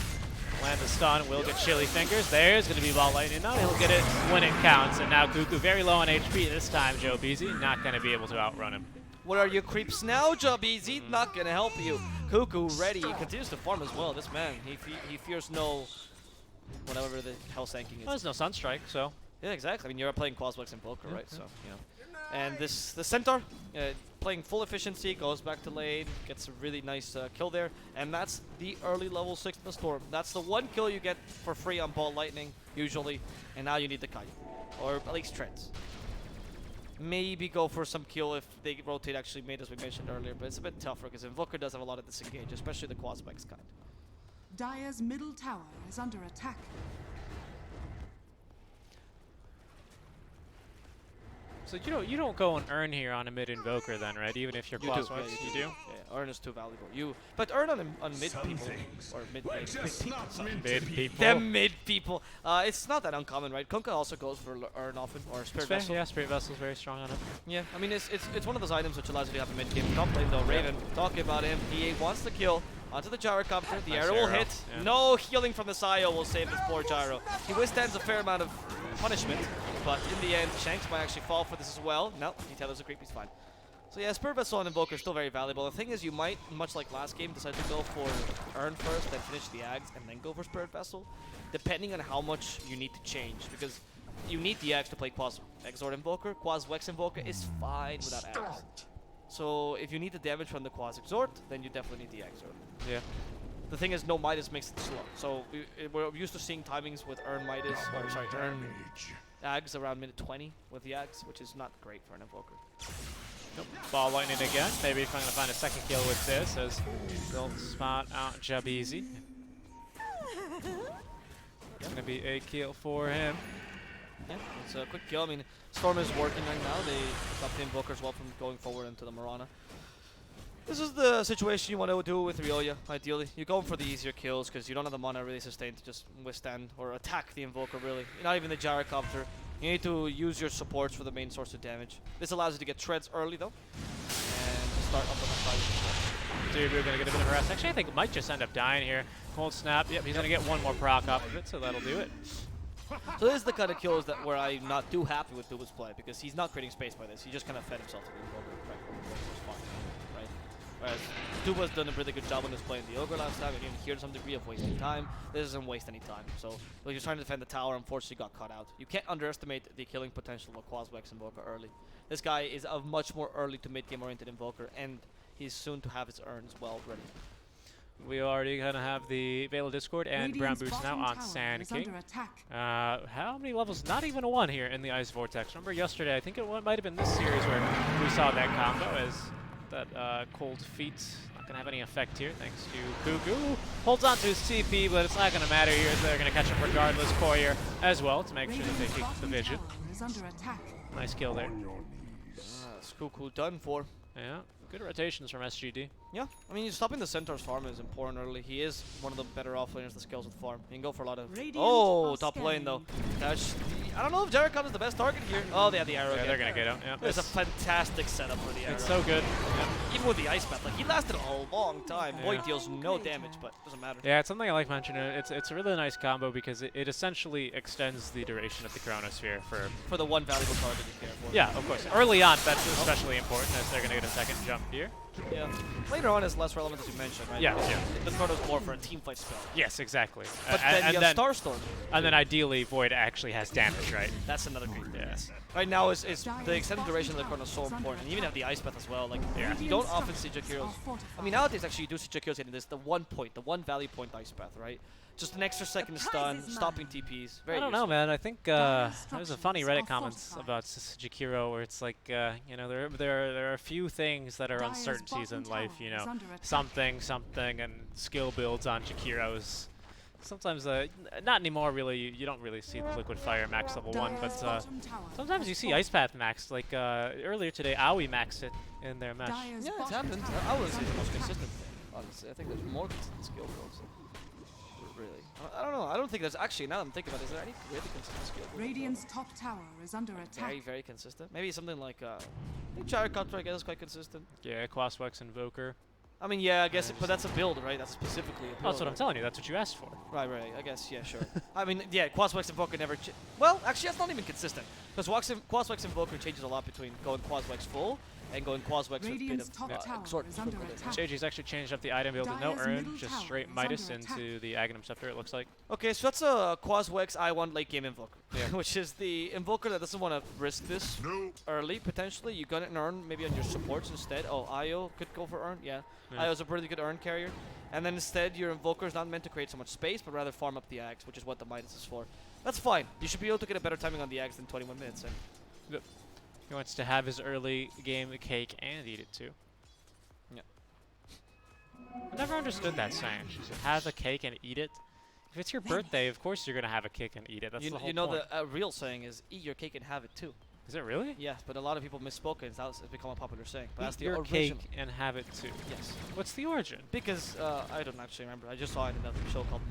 Land the stun, will get chilly fingers. There's going to be ball lightning. No, he'll get it when it counts. And now Cuckoo very low on HP this time. Joe Beasy not going to be able to outrun him. What are your creeps now, Jabeezy? Not going to help you. Cuckoo ready. He continues to farm as well. This man, he fears no whatever the hell sanking is. Well, there's no Sunstrike, so. Yeah, exactly. I mean, you're playing Quaswex Invoker, right? So, you know. And the Centaur, playing full efficiency, goes back to lane, gets a really nice kill there. And that's the early level 6 in the Storm. That's the one kill you get for free on Ball Lightning, usually. And now you need the Kite, or at least Treads. Maybe go for some kill if they rotate actually made, as we mentioned earlier. But it's a bit tougher because Invoker does have a lot of disengage, especially the Quaswex kind. Dire's middle tower is under attack. So you don't go and earn here on a mid invoker then, right? Even if you're Quaswex, yeah, you do. Yeah, earn is too valuable. But earn on mid people or mid people. Them mid people. It's not that uncommon, right? Kunkka also goes for earn often or Spirit Vessel. Yeah, Spirit Vessel's very strong on it. Yeah, I mean it's one of those items which allows you to have a mid game. Top lane though, Raven. Talking about him, he wants the kill. Onto the Gyrocopter, the arrow will hit. Yeah. No healing from the Sayo will save this poor Gyro. He withstands a fair amount of punishment, but in the end, Shanks might actually fall for this as well. No, he tethers a creep, he's fine. So yeah, Spirit Vessel and Invoker are still very valuable. The thing is, you might, much like last game, decide to go for Earn first, then finish the Ags, and then go for Spirit Vessel, depending on how much you need to change, because you need the Ags to play Quas Exort Invoker. Quaswex Invoker is fine without Ags. So if you need the damage from the Quas Exort, then you definitely need the Exort. Yeah. The thing is, no Midas makes it slow. So we're used to seeing timings with Earn Midas, or sorry, Earn Ags around minute 20 with the Ags, which is not great for an Invoker. Nope. Ball lightning again. Maybe if I'm going to find a second kill with this, as they'll spot out Jabeezy. It's going to be a kill for him. Yeah, it's a quick kill. I mean, Storm is working right now. They stopped the Invoker as well from going forward into the Mirana. This is the situation you want to do with Ryoya, ideally. You're going for the easier kills because you don't have the mana really sustained to just withstand or attack the Invoker, really. Not even the Gyrocopter. You need to use your supports for the main source of damage. This allows you to get treads early, though, and start up on the fight. Dude, we're going to get a bit of a rest. Actually, I think it might just end up dying here. Cold Snap. Yep, he's going to get one more proc off of it, so that'll do it. So this is the kind of kills that where I'm not too happy with Duba's play, because he's not creating space by this. He just kind of fed himself to the Invoker. Right? Whereas Duba's done a really good job on this play in the Ogre last time, and even here to some degree of wasting time. This doesn't waste any time. So when you're trying to defend the tower, unfortunately got caught out. You can't underestimate the killing potential of Quaswex Invoker early. This guy is a much more early to mid game oriented Invoker, and he's soon to have his earns well ready. We already gonna have the Veil of Discord and Brown Boots now on Sand King. How many levels? Not even a 1 here in the Ice Vortex. Remember yesterday, I think it might have been this series where we saw that combo as that Cold Feet not gonna have any effect here thanks to Cuckoo. Holds on to his TP, but it's not gonna matter here as they're gonna catch up regardless. Courier as well to make sure that they keep the vision. Nice kill there. That's Cuckoo done for. Yeah. Good rotations from SGD. Yeah, I mean, stopping the Centaur's farm is important early. He is one of the better offlaners, the skills with farm. He can go for a lot of... Oh, top lane though. I don't know if Jericho is the best target here. Oh, they have the arrow. Yeah, they're going to get him. Yeah. It's a fantastic setup for the arrow. It's so good. Yeah. Even with the ice bat, like, he lasted a long time. Yeah. Boy, he deals no damage, but it doesn't matter. Yeah, it's something I like mentioning. It's a really nice combo because it essentially extends the duration of the Chronosphere for the one valuable target you care for. Yeah, of course. Early on, that's especially important as they're going to get a second jump here. Yeah. Later on is less relevant as you mentioned, right? Yeah. The Chrono's more for a team fight spell. Yes, exactly. But then you have Starstorm. And then ideally Void actually has damage, right? That's another great thing. Yes. Right now is the extended duration of the Chrono so important. And you even have the Ice Path as well. Like, you don't often see Jakiros. I mean, nowadays actually you do see Jakiros hitting this, the 1 point, the 1 value point Ice Path, right? Just an extra second stun, stopping TPs. Very I don't know, man. I think there's a funny Reddit comments about Jakiro where it's like, you know, there are a few things that are uncertainties in life, you know, something, and skill builds on Jakiro's Sometimes, not anymore really, you don't really see the Liquid Fire max level 1, but sometimes you see Ice Path max. Like earlier today, Aoi maxed it in their match. Yeah, it's happened. I would say the most consistent thing, honestly. I think there's more consistent skill builds. Really. I don't know. I don't think there's actually, now that I'm thinking about it, is there any really consistent skill builds? Radiant's top tower is under attack. Very, very consistent. Maybe something like, I think Gyro Cutter, I guess, is quite consistent. Yeah, Quaswex Invoker. I mean, yeah, I guess, but that's a build, right? That's specifically a build. That's what I'm telling you. That's what you asked for. Right, I guess, yeah, sure. I mean, yeah, Quaswex Invoker never... Well, actually, that's not even consistent. Because Quaswex Invoker changes a lot between going Quaswex full and going Quaswex with a bit of exhort. JG's actually changed up the item build with no Urn, just straight Midas into the Aghanim Scepter, it looks like. Okay, so that's a Quaswex I1 late game Invoker, which is the Invoker that doesn't want to risk this early, potentially. You got an Urn maybe on your supports instead. Oh, Io could go for Urn, yeah. Io's a pretty good Urn carrier. And then instead, your Invoker is not meant to create so much space, but rather farm up the Axe, which is what the Midas is for. That's fine. You should be able to get a better timing on the Axe than 21 minutes. Yep. He wants to have his early game cake and eat it too. Yeah. I never understood that saying. Have a cake and eat it. If it's your birthday, of course you're gonna have a cake and eat it. That's the whole point. You know the real saying is eat your cake and have it too. Is it really? Yes, but a lot of people misspoke it. It's become a popular saying. But that's the your original. Cake and have it too. Yes. What's the origin? Because I don't actually remember. I just saw it in another show called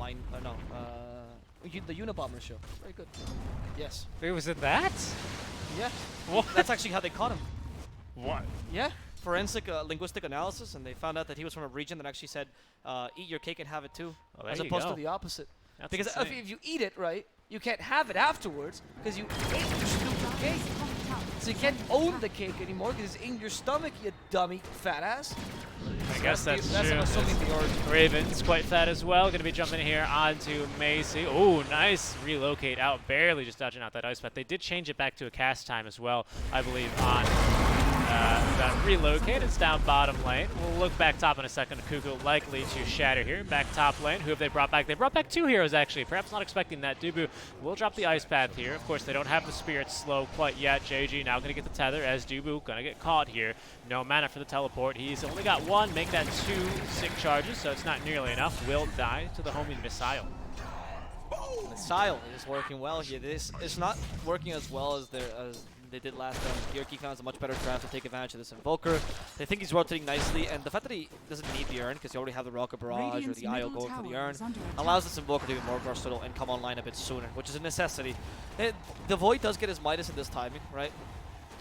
the Unabomber show. Very good. Yes. Wait, was it that? Yeah. What? That's actually how they caught him. What? Yeah. Forensic linguistic analysis, and they found out that he was from a region that actually said, eat your cake and have it too, as opposed to the opposite. That's because insane. if you eat it, right, you can't have it afterwards because you ate your stupid cake. So you can't own the cake anymore because it's in your stomach, you dummy fat ass. I guess that's true. I'm assuming the origin. Raven's quite fat as well. Going to be jumping here onto Macy. Oh, nice relocate out. Barely just dodging out that ice path. They did change it back to a cast time as well, I believe, on that relocate. It's down bottom lane. We'll look back top in a second. Cuckoo likely to shatter here. Back top lane. Who have they brought back? They brought back two heroes, actually. Perhaps not expecting that. Dubu will drop the ice path here. Of course, they don't have the Spirit Slow quite yet. JG now going to get the tether as Dubu going to get caught here. No mana for the teleport. He's only got one. Make that 2 sick charges, so it's not nearly enough. Will die to the homing Missile. Missile is working well here. This is not working as well as they did last time. Geek found a much better draft to take advantage of this Invoker. They think he's rotating nicely, and the fact that he doesn't need the Urn because you already have the Rocket Barrage or the IO going for the Urn allows this Invoker to be more versatile and come online a bit sooner, which is a necessity. The Void does get his Midas in this timing, right?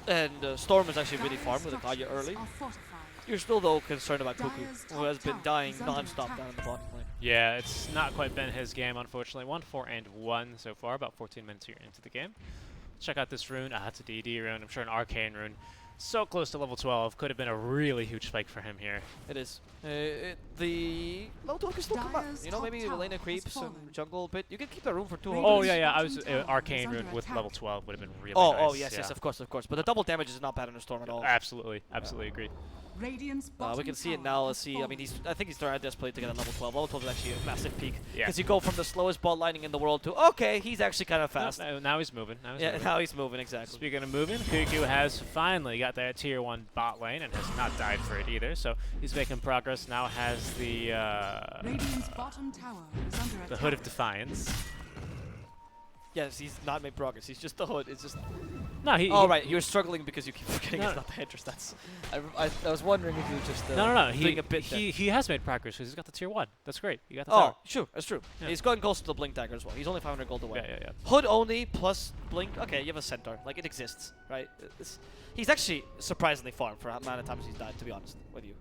And Storm is actually really farmed with a Kaya early. You're still, though, concerned about Cuckoo, who has been dying non-stop down in the bottom lane. Yeah, it's not quite been his game, unfortunately. 1-4-1 so far, about 14 minutes here into the game. Check out this rune. It's a DD rune. I'm sure an Arcane rune. So close to level 12. Could have been a really huge spike for him here. It is. The low token can still come up. You know, maybe Elena creeps and jungle a bit. You can keep the room for 2 Oh, yeah. I was Arcane rune with level 12 would have been really nice. Oh, yes, of course. But the double damage is not bad in a Storm at all. Absolutely agree. We can see it now. Let's see. I mean, I think he's trying to play to get a level 12. Level 12 is actually a massive peak. Yeah. Because you go from the slowest bot lining in the world to, okay, he's actually kind of fast. Now he's moving. Now he's moving, exactly. Speaking of moving, Cuckoo has finally got that tier 1 bot lane and has not died for it either. So he's making progress. Now has the the Hood of Defiance. Yes, he's not made progress. He's just the Hood. It's just... No, right. You're struggling because you keep forgetting it's not the headdress. That's... I was wondering if you were just No. doing a bit He has made progress because he's got the tier 1. That's great. You got the tower. Sure. That's true. Yeah. He's going close to the Blink Dagger as well. He's only 500 gold away. Yeah. Hood only plus Blink. Okay, you have a Centaur. Like, it exists, right? He's actually surprisingly farmed for how amount of times he's died, to be honest with you.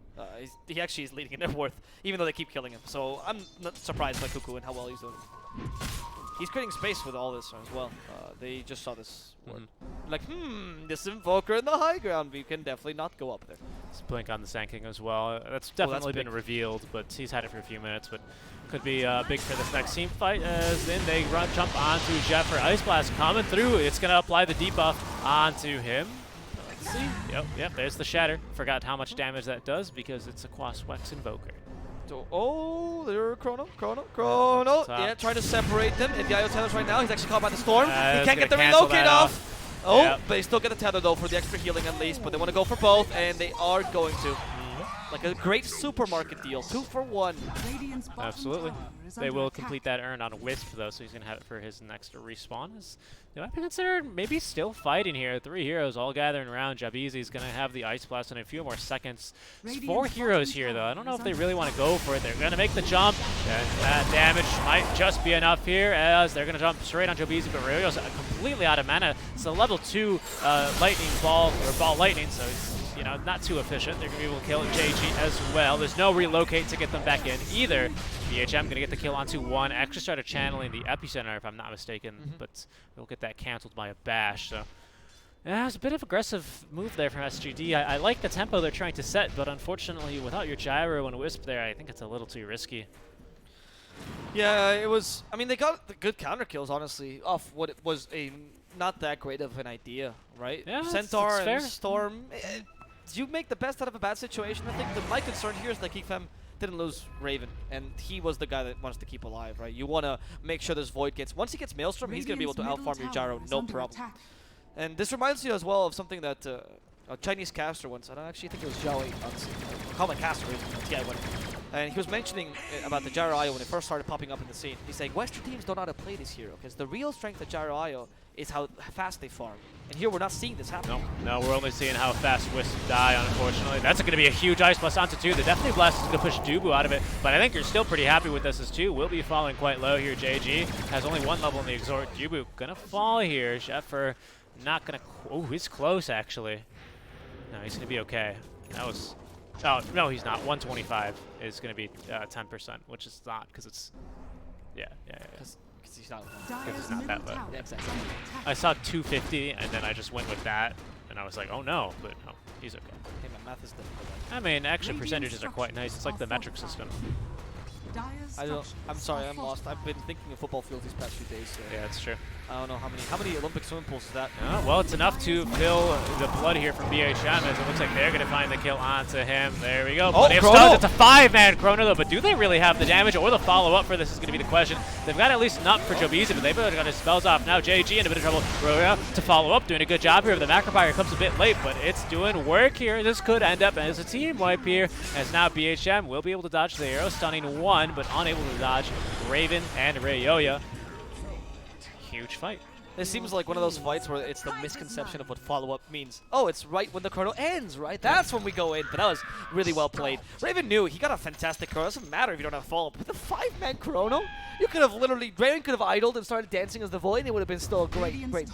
He actually is leading in their worth, even though they keep killing him. So I'm not surprised by Cuckoo and how well he's doing. He's creating space with all this as well. They just saw this word. Like, this Invoker in the high ground. We can definitely not go up there. It's Blink on the Sand King as well. That's definitely been revealed, but he's had it for a few minutes. But could be big for this next team fight. As then they jump onto Jeff for Ice Blast coming through. It's going to apply the debuff onto him. Let's see. Yep. There's the Shatter. Forgot how much damage that does because it's a Quaswex Invoker. Oh, there Chrono. Yeah, trying to separate them. And the IO Tethers right now, he's actually caught by the Storm. He can't get the relocate off. Oh, but they still get the Tether though for the extra healing at least. But they want to go for both, and they are going to. Like a great supermarket deal. 2 for 1. Radiant's bottom Absolutely. tower is They under will attack. complete that Urn on a Wisp, though, so he's going to have it for his next respawn. They might be considered maybe still fighting here. 3 heroes all gathering around. Jabeezy's going to have the Ice Blast in a few more seconds. There's 4 heroes here, though. I don't know if they really want to go for it. They're going to make the jump, and that damage might just be enough here, as they're going to jump straight on Jabeezy, but Ryoyo's completely out of mana. It's a level 2 lightning ball, or ball lightning, so he's not too efficient. They're going to be able to kill JG as well. There's no relocate to get them back in either. BHM going to get the kill onto 1. Actually started channeling the Epicenter, if I'm not mistaken, but we'll get that canceled by a bash. So yeah, it's a bit of aggressive move there from SGD. I like the tempo they're trying to set, but unfortunately, without your Gyro and Wisp there, I think it's a little too risky. Yeah, it was. I mean, they got the good counter kills, honestly, off what was a not that great of an idea, right? Yeah, Centaur that's and fair. Storm. You make the best out of a bad situation. I think my concern here is that Geekfam didn't lose Raven, and he was the guy that wants to keep alive, right? You want to make sure this Void gets. Once he gets Maelstrom, he's going to be able to outfarm your Gyro, no problem. And this reminds you as well of something that a Chinese caster once. I don't actually think it was Zhao, honestly. I call him a caster, TI winner. And he was mentioning about the Gyro IO when it first started popping up in the scene. He's saying Western teams don't know how to play this hero because the real strength of Gyro IO is how fast they farm. And here we're not seeing this happen. No, we're only seeing how fast Wisp die, unfortunately. That's going to be a huge Ice Blast onto 2. The Deathly Blast is going to push Dubu out of it, but I think you're still pretty happy with this as 2 will be falling quite low here. JG has only 1 level in the Exhort. Dubu going to fall here. Sheffer not going to... Oh, he's close, actually. No, he's going to be okay. That was... Oh, no, he's not. 125 is going to be 10%, which is not, because it's... Yeah. Because he's not that low. Yeah, exactly. I saw 250, and then I just went with that, and I was like, oh no, but no, he's okay. Hey, my math is difficult. I mean, actually, percentages are quite nice. It's like the metric system. I'm sorry, I'm lost. I've been thinking of football fields these past few days. So Yeah, that's true. I don't know how many Olympic swimming pools is that? Well, it's enough to fill the blood here from BHM, as it looks like they're going to find the kill onto him. There we go. Plenty of stuns. It's a 5-man Chrono, though, but do they really have the damage or the follow-up for this is going to be the question. They've got at least enough for Jabeezy, but they've got his spells off now. JG in a bit of trouble. Roya to follow up, doing a good job here. The Macropire comes a bit late, but it's doing work here. This could end up as a team wipe here, as now BHM will be able to dodge the arrow, stunning 1, but unable to dodge Raven and Ryoyo. Huge fight. This seems like one of those fights where it's the misconception of what follow-up means. Oh, it's right when the chrono ends, right? That's when we go in. But that was really well played. Raven knew he got a fantastic chrono. It doesn't matter if you don't have follow-up. With the 5-man chrono, you could have literally... Raven could have idled and started dancing as the Void. It would have been still a great play.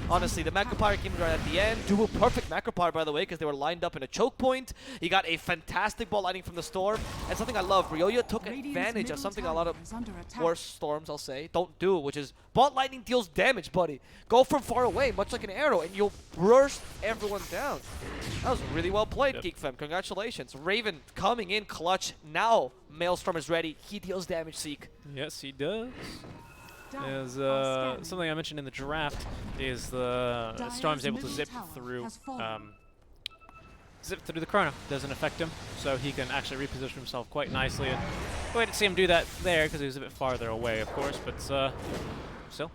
Honestly, the Macropire came right at the end. Dual perfect Macropire, by the way, because they were lined up in a choke point. He got a fantastic ball lightning from the Storm. And something I love, Ryoyo took advantage of something a lot of worse Storms, I'll say, don't do, which is ball lightning deals damage, buddy. Go from far away, much like an arrow, and you'll burst everyone down. That was really well played, Geekfam. Congratulations. Raven coming in clutch. Now Maelstrom is ready. He deals damage, Seek. Yes, he does. As something I mentioned in the draft is the Storm's able to zip through the Chrono. Doesn't affect him, so he can actually reposition himself quite nicely. And we didn't see him do that there because he was a bit farther away, of course, but still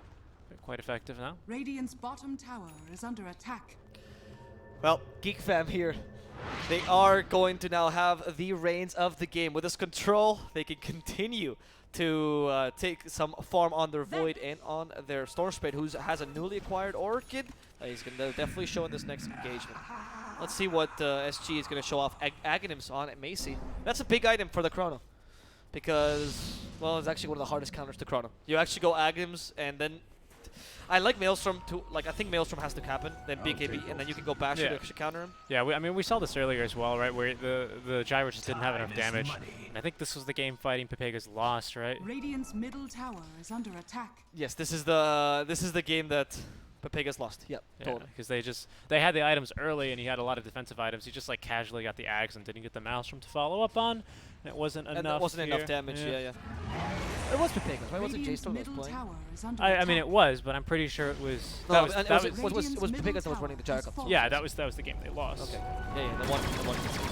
quite effective now. Radiant's bottom tower is under attack. Well, Geekfam here. They are going to now have the reins of the game. With this control, they can continue to take some farm on their Void and on their Stormspade, who has a newly acquired Orchid. He's going to definitely show in this next engagement. Let's see what SG is going to show off Aghanims on at Macy. That's a big item for the Chrono. Because, well, it's actually one of the hardest counters to Chrono. You actually go Aghanims and then... I like Maelstrom too. Like, I think Maelstrom has to happen, then BKB, and then you can go Basher to actually counter him. Yeah, I mean, we saw this earlier as well, right? Where the Gyro just didn't have enough damage. And I think this was the game fighting Pepega's lost, right? Radiant's middle tower is under attack. Yes, this is the game that Pepega's lost. Yep, totally. Because they had the items early, and he had a lot of defensive items. He just like casually got the Ags and didn't get the Maelstrom to follow up on. And it wasn't enough. And that wasn't here. enough damage. Yeah. It was Pepega's, right? Wasn't J-Storm that was playing? I mean, it was, but I'm pretty sure it was. No, it was Pepega's that was running the Gyro Cup. Yeah, that was the game they lost. Okay. Yeah, the one.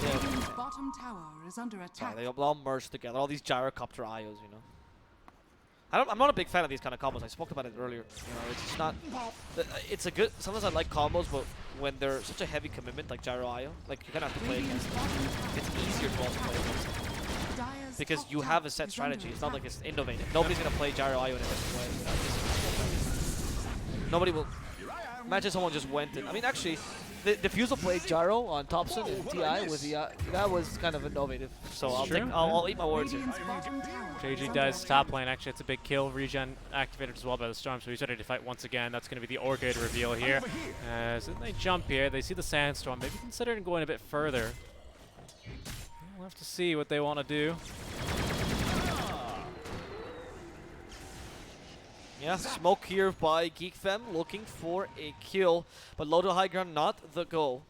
Radiant's bottom tower is under attack. They all merged together. All these Gyrocopter IOs, you know. I'm not a big fan of these kind of combos. I spoke about it earlier. You know, it's just not. It's a good. Sometimes I like combos, but when they're such a heavy commitment, like Gyro IO, like you kind of have to play against them. It's easier to also play against them because you have a set strategy. It's not like it's innovative. Nobody's gonna play Gyro IO in a different way. You know, nobody will. Imagine someone just went in. I mean, actually, the Diffusal played Gyro on Thompson and TI with the that was kind of innovative. So I'll eat my words here. JG does top lane. Actually, it's a big kill. Regen activated as well by the Storm, so he's ready to fight once again. That's going to be the Orchid reveal here. So they jump here. They see the Sandstorm. Maybe considering going a bit further. We'll have to see what they want to do. Yeah, smoke here by Geek Fem, looking for a kill, but low to high ground, not the goal.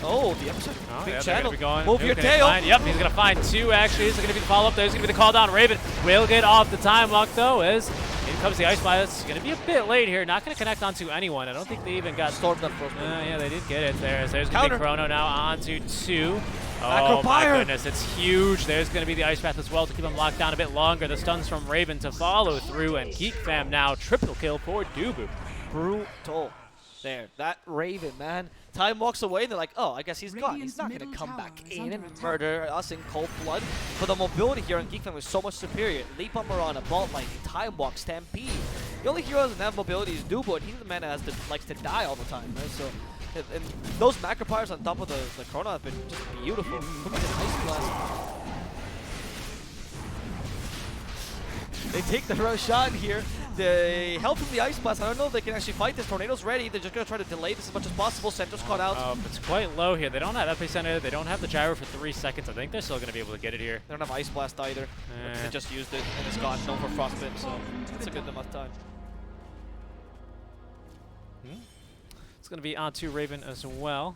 Oh, the episode. Big channel. Move your tail. Yep, he's going to find two, actually. This is going to be the follow-up. There's going to be the call down. Raven will get off the time lock, though, as in comes the Ice Blast. It's going to be a bit late here. Not going to connect onto anyone. I don't think they even got... Stormed up first. Yeah, they did get it there. So there's going to be Chrono now onto 2. Oh my goodness, it's huge. There's going to be the Ice Path as well to keep him locked down a bit longer. The stuns from Raven to follow through, and Geek Fam now triple kill for Dubu. Brutal. There, that Raven, man. Time walks away, and they're like, oh, I guess he's gone. He's not going to come back in and murder us in cold blood. But the mobility here on Geek Fam is so much superior. Leap on Mirana, Vault Lightning, Time Walk, Stampede. The only hero that doesn't have mobility is Dubu, and he's the man that likes to die all the time, right? So. And those macro powers on top of the Chrono have been just beautiful. Look at this Ice Blast. They take the rush shot here. They help from the Ice Blast. I don't know if they can actually fight this. Tornado's ready. They're just going to try to delay this as much as possible. Center's caught out. It's quite low here. They don't have Epicenter. They don't have the Gyro for 3 seconds. I think they're still going to be able to get it here. They don't have Ice Blast either. They just used it and it's gone. No for Frostbite, so it's a good enough time. It's going to be onto Raven as well.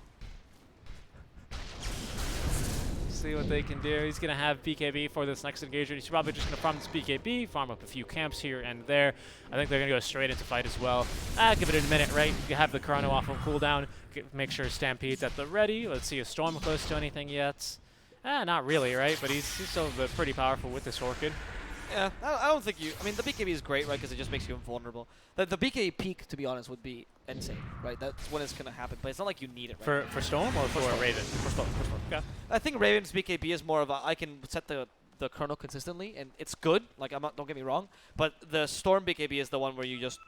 See what they can do. He's going to have BKB for this next engagement. He's probably just going to farm this BKB, farm up a few camps here and there. I think they're going to go straight into fight as well. Give it a minute, right? You have the Chrono off of cooldown. Make sure Stampede's at the ready. Let's see if Storm close to anything yet. Not really, right? But he's still pretty powerful with this Orchid. Yeah, I don't think you... I mean, the BKB is great, right, because it just makes you invulnerable. The BKB peak, to be honest, would be insane, right? That's when it's going to happen, but it's not like you need it, right? For Storm or for Raven? For Storm. Okay. I think Raven's BKB is more of a... I can set the Chrono consistently, and it's good. Like, don't get me wrong, but the Storm BKB is the one where you just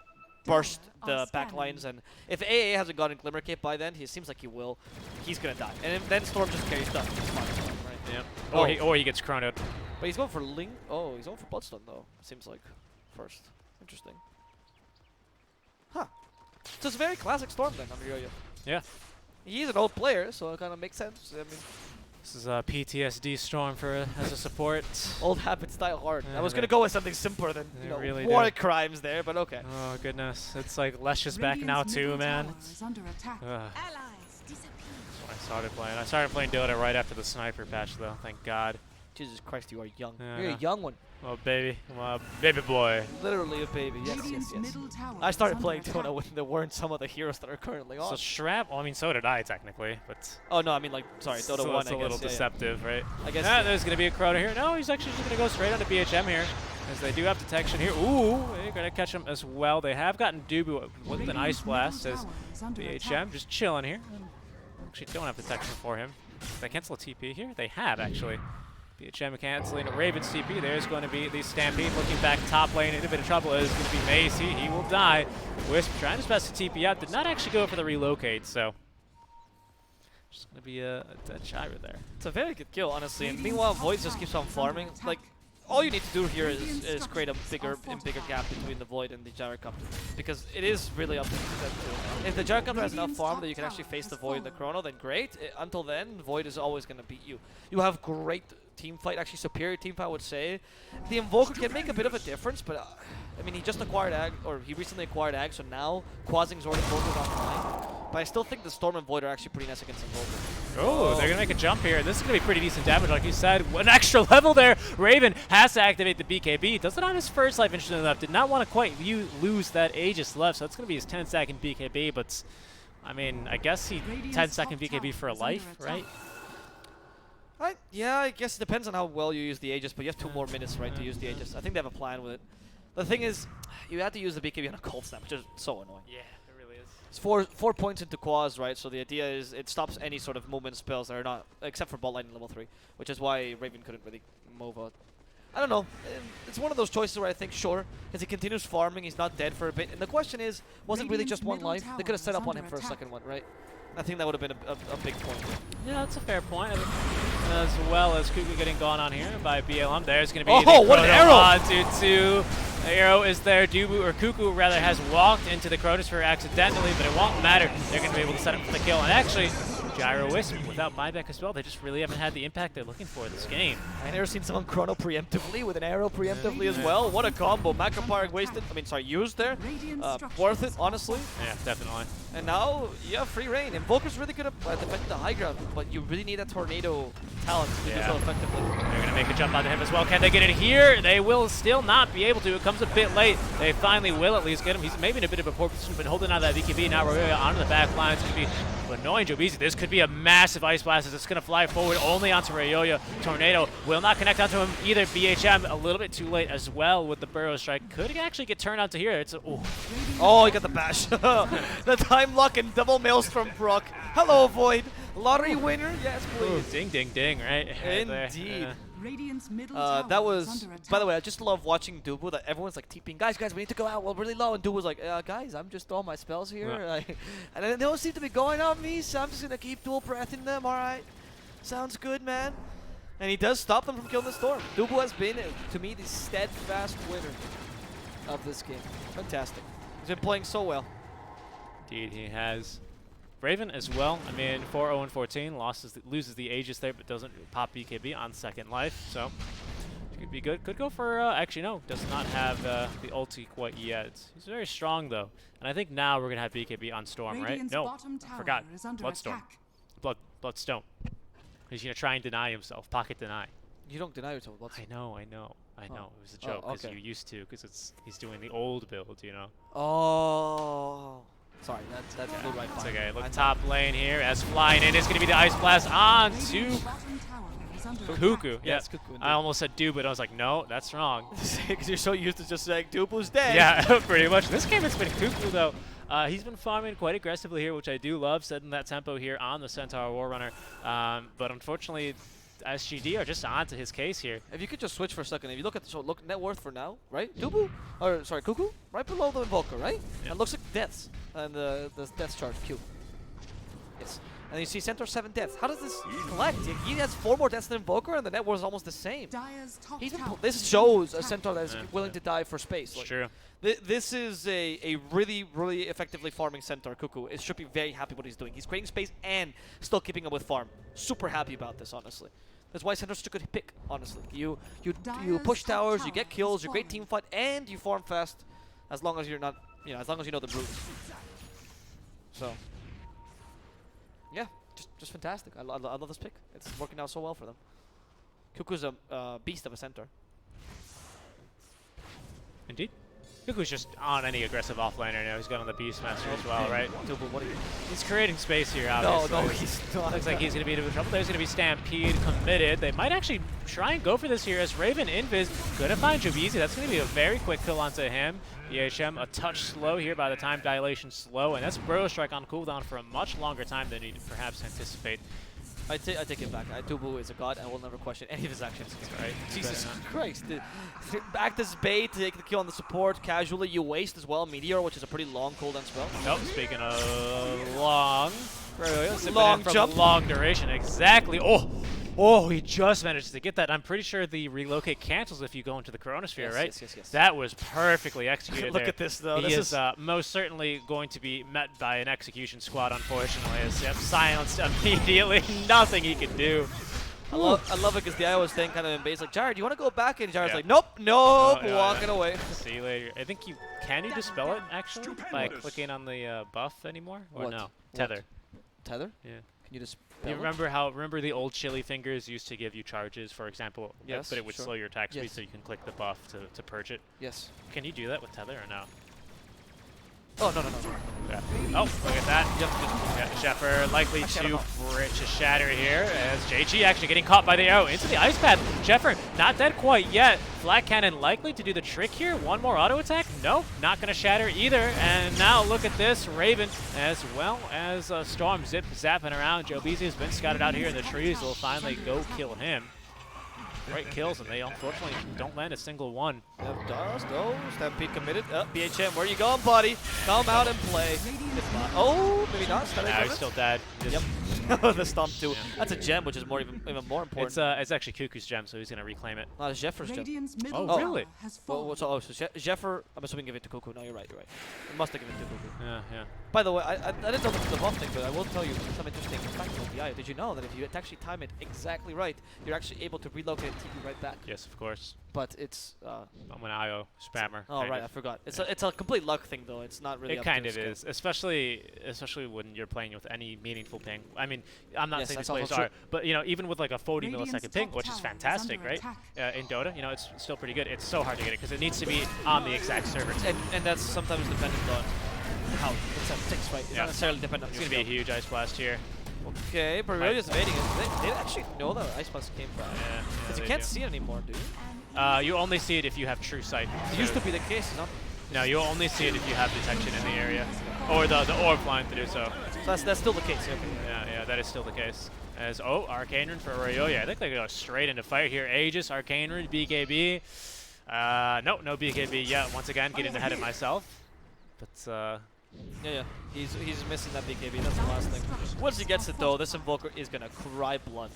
burst the backlines, and if AA hasn't gotten Glimmer Cape by then, he seems like he will, he's going to die. And then Storm just carries stuff. It's fine, right? Yeah. Or he gets Chronoed. But he's going for Ling. Oh, he's going for Bloodstone though. Seems like first. Interesting. Huh. So it's a very classic Storm then under Yo-Yo. Yeah. He's an old player, so it kind of makes sense. I mean, this is a PTSD Storm for as a support. Old habits die hard. I was gonna go with something simpler than really war crimes there, but okay. Oh goodness, it's like Lesh is back now too, man. I started playing Dota right after the sniper patch though. Thank God. Jesus Christ, you are young. You're a young one. Oh, baby. Baby boy. Literally a baby. Yes. I started playing Dota when there weren't some of the heroes that are currently on. So Shrap, well, I mean, so did I, technically. But oh, no, I mean, like, sorry, Dota 1, I guess. It's a little deceptive, right? I guess. There's going to be a Chrono here. No, he's actually just going to go straight onto BHM here, as they do have detection here. Ooh, they're going to catch him as well. They have gotten Dubu with an Ice Blast, as BHM just chilling here. Actually, don't have detection for him. They cancel a TP here? They have, actually. BHM canceling a Raven's TP. There's going to be the Stampede looking back top lane. In a bit of trouble is going to be Macy. He will die. Wisp trying his best to TP out. Did not actually go for the relocate, so just going to be a dead Shira there. It's a very good kill, honestly. And meanwhile, Void just keeps on farming. Like, all you need to do here is create a bigger gap between the Void and the Gyrocopter, because it is really up to them too. If the Gyrocopter has enough farm that you can actually face the Void and the Chrono, then great. Until then, Void is always going to beat you. You have great team fight, actually superior team fight, I would say. The Invoker can make a bit of a difference, but I mean, he just acquired Ag, or he recently acquired Ag, so now Quasing Zord Invoker's online. But I still think the Storm and Void are actually pretty nice against Invoker. Oh, they're going to make a jump here. This is going to be pretty decent damage, like you said. An extra level there. Raven has to activate the BKB. Does it on his first life, interesting enough. Did not want to quite lose that Aegis left, so it's going to be his 10-second BKB. But, I mean, I guess he 10-second BKB for a life, right? Yeah, I guess it depends on how well you use the Aegis, but you have 2 more minutes, right, to use the Aegis. I think they have a plan with it. The thing is, you have to use the BKB on a cold snap, which is so annoying. Yeah, it really is. It's four points into quads, right? So the idea is it stops any sort of movement spells that are not, except for bot lane level 3, which is why Raven couldn't really move out. I don't know. It's one of those choices where I think, sure, as he continues farming, he's not dead for a bit. And the question is, was it really just 1 life? They could have set up on him for a second one, right? I think that would have been a big point. Yeah, that's a fair point. As well as Cuckoo getting gone on here by BLM. There's going to be what an arrow! onto 2. The arrow is there. Dubu, or Cuckoo rather, has walked into the Chronosphere accidentally, but it won't matter. They're going to be able to set up for the kill. And actually, Gyro Wisp without buyback as well. They just really haven't had the impact they're looking for this game. I've never seen someone chrono preemptively with an arrow preemptively as well. What a combo. Macapar wasted, used there. Worth it, honestly. Yeah, definitely. And now, yeah, free reign. Invoker's really good at defending the high ground, but you really need that tornado talent to do so effectively. They're going to make a jump onto him as well. Can they get it here? They will still not be able to. It comes a bit late. They finally will at least get him. He's maybe in a bit of a poor position, but holding on to that VKB. Now we're onto the back line. It's going to be annoying Jobizi. This could be a massive Ice Blast as it's going to fly forward only onto Rayoya. Tornado will not connect onto him either. BHM a little bit too late as well with the Burrow Strike. Could actually get turned onto here. It's Oh, he got the bash. The time lock and double maelstrom Brock. Hello, Void. Lottery winner? Yes, please. Ooh, ding, ding, ding, right? Indeed. Radiant's middle That was, by the way, I just love watching Dubu, that everyone's like TPing, guys, we need to go out, we're really low, and Dubu's like, guys, I'm just throwing my spells here, and they don't seem to be going on me, so I'm just gonna keep dual breathing them, alright? Sounds good, man. And he does stop them from killing the Storm. Dubu has been, to me, the steadfast winner of this game. Fantastic. He's been playing so well. Indeed, he has. Raven as well. 4-0-14, loses the Aegis there, but doesn't pop BKB on second life, so could be good. Could go for, actually no, does not have the ulti quite yet. He's very strong though, and I think now we're gonna have BKB on Storm, right? No, I forgot. Bloodstorm. Bloodstone. He's gonna try and deny himself, pocket deny. You don't deny yourself. I know. It was a joke because you used to, because he's doing the old build, you know. Oh. Sorry, that flew right by. It's okay. Look, top lane here as flying in. It's going to be the Ice Blast on to Cuckoo. Yes, Cuckoo. I almost said Dubu, but I was like, no, that's wrong. Because you're so used to just saying Dubu's dead. Yeah, pretty much. This game it's been Cuckoo though. He's been farming quite aggressively here, which I do love, setting that tempo here on the Centaur Warrunner. But unfortunately, SGD are just onto his case here. If you could just switch for a second, if you look at the net worth for now, right? Cuckoo, right below the Invoker, right? Yeah. And looks like deaths and the death chart Q. Yes. And you see Centaur 7 deaths. How does this collect? He has 4 more deaths than Invoker, and the net worth is almost the same. This shows a Centaur that is willing to die for space. Like, true. This is a really, really effectively farming Centaur. Cuckoo should be very happy what he's doing. He's creating space and still keeping up with farm. Super happy about this, honestly. That's why Centaur's such a good pick, honestly. You push towers, you get kills, you great team fight, and you farm fast, as long as you're not, as long as you know the roots. So, yeah, just fantastic. I love this pick. It's working out so well for them. Cuckoo's a beast of a Centaur. Indeed. Cuckoo's just on any aggressive offlaner now. He's got on the Beastmaster as well, right? He's creating space here, obviously. No, he's not. Looks like he's going to be in trouble. There's going to be Stampede committed. They might actually try and go for this here as Raven Invis going to find Jobizi. That's going to be a very quick kill onto him. EHM a touch slow here by the time dilation slow, and that's Burrow Strike on cooldown for a much longer time than you'd perhaps anticipate. I take it back. Dubu is a god and will never question any of his actions. Right. Jesus Christ. Act as bait, take the kill on the support casually. You waste as well Meteor, which is a pretty long cooldown spell. Nope, speaking of long jump. Long duration, exactly. Oh, he just managed to get that. I'm pretty sure the relocate cancels if you go into the Chronosphere, right? Yes. That was perfectly executed. Look at this, though. He is most certainly going to be met by an execution squad, unfortunately. As silenced immediately. Nothing he can do. I love it because the IO was staying kind of in base. Like, Jared, you want to go back? And Jared's like, nope, walking away. See you later. I think can you dispel it, actually, by clicking on the buff anymore? Or no? Tether. Tether? Yeah. Can you just... You remember the old chili fingers used to give you charges, for example, yes, but it would slow your attack speed so you can click the buff to purge it? Yes. Can you do that with Tether or no? Oh, no. Yeah. Oh, look at that. Yeah, Sheffer likely to bridge a shatter here as JG actually getting caught by the arrow into the ice path. Sheffer not dead quite yet. Flat Cannon likely to do the trick here. One more auto attack? No, not going to shatter either. And now look at this. Raven as well as Storm zapping around. Joe Beasy has been scouted out here in the trees. Will finally go kill him. Great kills, and they unfortunately don't land a single one. Dust, oh, Stampede committed. BHM, where you going, buddy? Come out and play. If not, oh, maybe not. Nah, he's still dead. Yep. The stomp too. Yeah. That's a gem, which is even more important. It's actually Cuckoo's gem, so he's gonna reclaim it. Not Jeffer's gem. Oh, really? So Jeffer, I'm assuming give it to Cuckoo. No, you're right. It must have given it to Cuckoo. Yeah. By the way, I didn't know the buff thing, but I will tell you some interesting fact about the IO. Did you know that if you actually time it exactly right, you're actually able to relocate TP right back? Yes, of course. But it's I'm an IO spammer. Oh right, I forgot. It's a complete luck thing though. It's not really. It kind of is, especially when you're playing with any meaningful ping. I mean, I'm not saying these players are, but you know, even with like a 40 millisecond ping, which is fantastic, right? In Dota, you know, it's still pretty good. It's so hard to get it because it needs to be on the exact server. And that's sometimes dependent on how it ticks, right? It's not necessarily dependent on It's gonna be a huge ice blast here. Okay, but really just evading it. They actually know that ice blast came from. Yeah. Because you can't see it anymore, do you? You only see it if you have true sight. It used to be the case, no? No, you'll only see it if you have detection in the area, or the orb line to do so. So that's still the case. Okay. Yeah, that is still the case. As Arcane Rune for Ryoya. I think they go straight into fight here. Aegis, Arcane Rune, BKB. No BKB yet. Once again, getting ahead of myself. But yeah, he's missing that BKB. That's the last thing. Once he gets it though, this Invoker is gonna cry blood.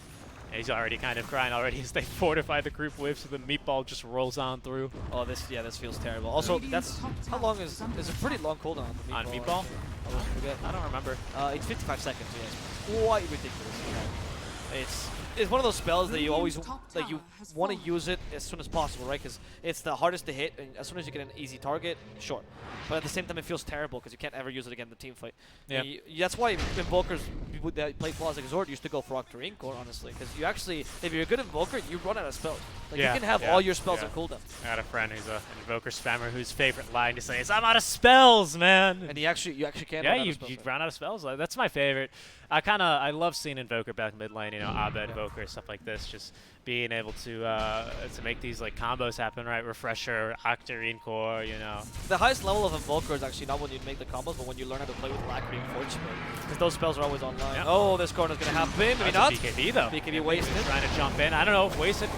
Yeah, he's already kind of crying already as they fortify the group wave, so the meatball just rolls on through. Oh, this feels terrible. Also, that's how long is a pretty long cooldown on meatball? I always forget. I don't remember. It's 55 seconds. Yes, quite ridiculous. It's one of those spells that you always you want to use it as soon as possible, right? Because it's the hardest to hit, and as soon as you get an easy target, sure. But at the same time, it feels terrible because you can't ever use it again in the team fight. Yeah. That's why Invokers, people that play Claws Exhort used to go for Octarine Core, honestly. Because you actually, if you're a good Invoker, you run out of spells. Like you can have all your spells on cooldown. I got a friend who's an Invoker spammer whose favorite line to say is, "I'm out of spells, man." And you actually can. Yeah, you run out of spells. That's my favorite. I love seeing Invoker back mid lane. You know, Abed Invoker, stuff like this. Just being able to make these like combos happen, right? Refresher, Octarine Core, you know. The highest level of Invoker is actually not when you make the combos, but when you learn how to play with Alacrity and Forge Spell. Because those spells are always online. Yep. Oh, this corner's going to happen. Maybe not. BKB though. BKB wasted. Trying to jump in. I don't know. Wasted.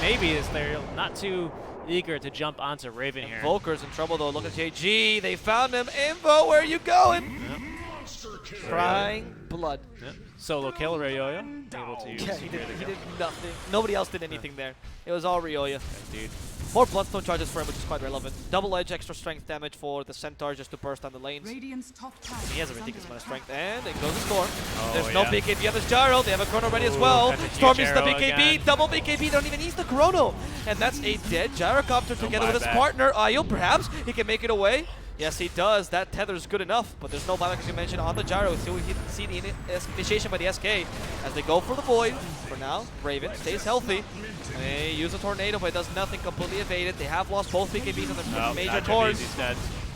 Maybe is they're not too eager to jump onto Raven here. Invoker's in trouble though. Look at JG. They found him. Invo, where are you going? Yep. Crying blood. Yep. Solo kill Ryoya. Able to he did nothing. Nobody else did anything there. It was all Ryoya. Dude. More Bloodstone charges for him, which is quite relevant. Double edge extra strength damage for the Centaur just to burst down the lanes. He has a ridiculous amount of strength. And it goes to Storm. There's no BKB on this Gyro. They have a Chrono ready as well. Storm uses the BKB. Again. Double BKB. They don't even use the Chrono. And that's a dead Gyrocopter together with his partner. Io, perhaps. He can make it away. Yes, he does. That tether is good enough, but there's no buyback, as you mentioned, on the Gyro. So we see the initiation by the SK as they go for the Void. For now, Raven stays healthy. They use a Tornado, but it does nothing. Completely evaded. They have lost both BKBs on their major cores.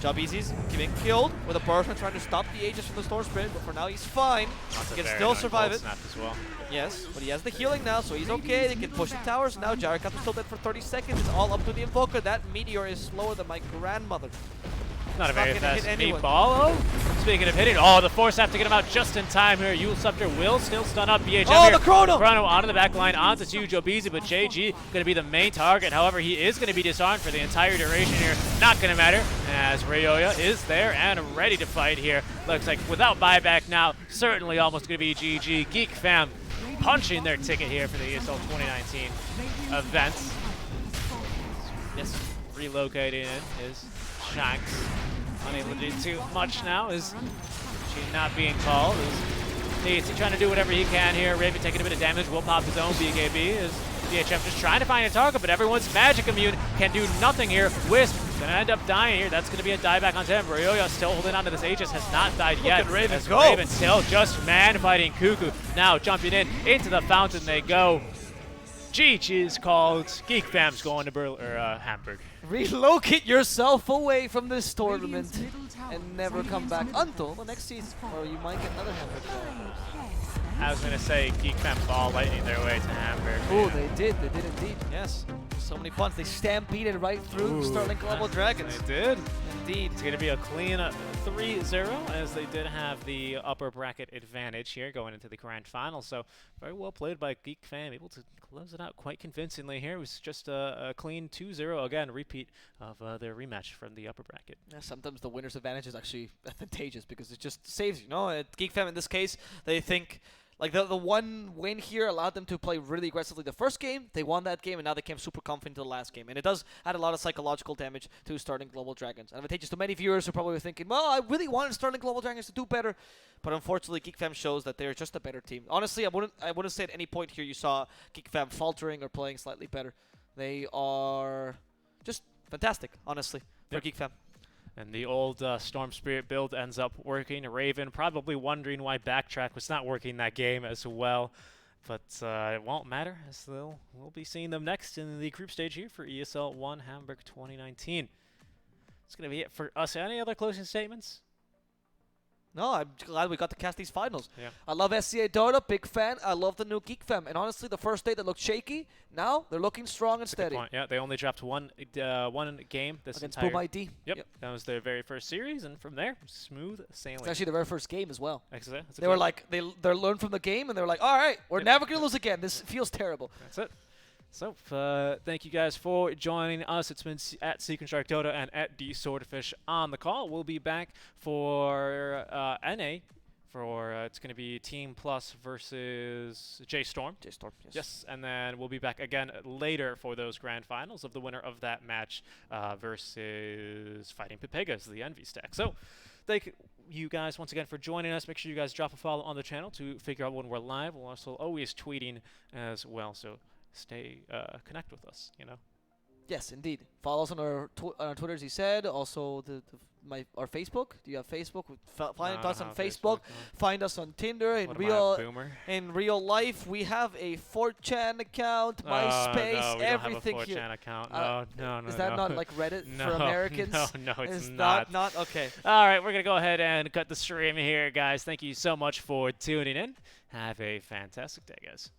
Jabeezy's getting killed with a Burstman trying to stop the Aegis from the Storm Spirit, but for now he's fine. He can still survive it. As well. Yes, but he has the healing now, so he's okay. They can push the towers now. Gyrocopter's still dead for 30 seconds. It's all up to the Invoker. That Meteor is slower than my grandmother. Not a very fast meatball. Oh, speaking of hitting, the Force have to get him out just in time here. Yule Scepter will still stun up BHM here. The Chrono! Chrono onto the back line, onto Jobeezy, but JG going to be the main target. However, he is going to be disarmed for the entire duration here. Not going to matter, as Ryoya is there and ready to fight here. Looks like without buyback now, certainly almost going to be GG. Geek fam punching their ticket here for the ESL 2019 events. Yes, relocating in is Shanks. Unable to do too much now is she not being called. He's trying to do whatever he can here. Raven taking a bit of damage, will pop his own BKB. Is DHM just trying to find a target, but everyone's magic immune, can do nothing here. Wisp gonna end up dying here. That's gonna be a dieback on him. Ryoya still holding on to this Aegis, has not died yet. Raven go. Raven still just man fighting Cuckoo. Now jumping into the fountain they go. Geek is called. Geek Fam's going to Hamburg. Relocate yourself away from this tournament and never come back until the next season, or you might get another Hamburg. I was gonna say Geek Fam ball lightning their way to Hamburg. Oh, they did indeed. Yes, so many punts. They stampeded right through Sterling Global Dragons. They did. Indeed. It's gonna be a clean 3-0, as they did have the upper bracket advantage here going into the grand final. So very well played by Geek Fam, able to close it out quite convincingly here. It was just a clean 2-0 again, repeat of their rematch from the upper bracket. Yeah, sometimes the winner's advantage is actually advantageous because it just saves you. Geek Fam in this case, they think. Like, the one win here allowed them to play really aggressively the first game. They won that game, and now they came super confident to the last game. And it does add a lot of psychological damage to Starting Global Dragons. And advantageous to many viewers who probably were thinking, well, I really wanted Starting Global Dragons to do better. But unfortunately, Geek Fam shows that they're just a better team. Honestly, I wouldn't say at any point here you saw Geek Fam faltering or playing slightly better. They are just fantastic, honestly, for Geek Fam. And the old Storm Spirit build ends up working. Raven probably wondering why Backtrack was not working that game as well. But it won't matter, as we'll be seeing them next in the group stage here for ESL 1 Hamburg 2019. That's going to be it for us. Any other closing statements? No, I'm glad we got to cast these finals. Yeah. I love SCA Dota, big fan. I love the new Geek Fam. And honestly, the first day they looked shaky. Now they're looking strong and steady. Yeah, they only dropped one game this against entire. Boom ID. Yep, that was their very first series, and from there, smooth sailing. It's actually their very first game as well. Exactly. They were like, they learned from the game, and they were like, all right, we're never gonna lose again. This feels terrible. That's it. So, thank you guys for joining us. It's been at Seek and Shark Dota and at D Swordfish on the call. We'll be back for NA. It's going to be Team Plus versus J-Storm. J-Storm, yes. Yes, and then we'll be back again later for those grand finals of the winner of that match versus Fighting Pepegas, the Envy stack. So, thank you guys once again for joining us. Make sure you guys drop a follow on the channel to figure out when we're live. We're also always tweeting as well, so stay connect with us, Yes, indeed. Follow us on our Twitter, as you said. Also, our Facebook. Do you have Facebook? Find us on Facebook. Find us on Tinder. In real life, we have a 4chan account, MySpace, everything here. Don't have a 4chan account. No. Is that not like Reddit for Americans? No, it's not. Not okay. All right, we're gonna go ahead and cut the stream here, guys. Thank you so much for tuning in. Have a fantastic day, guys.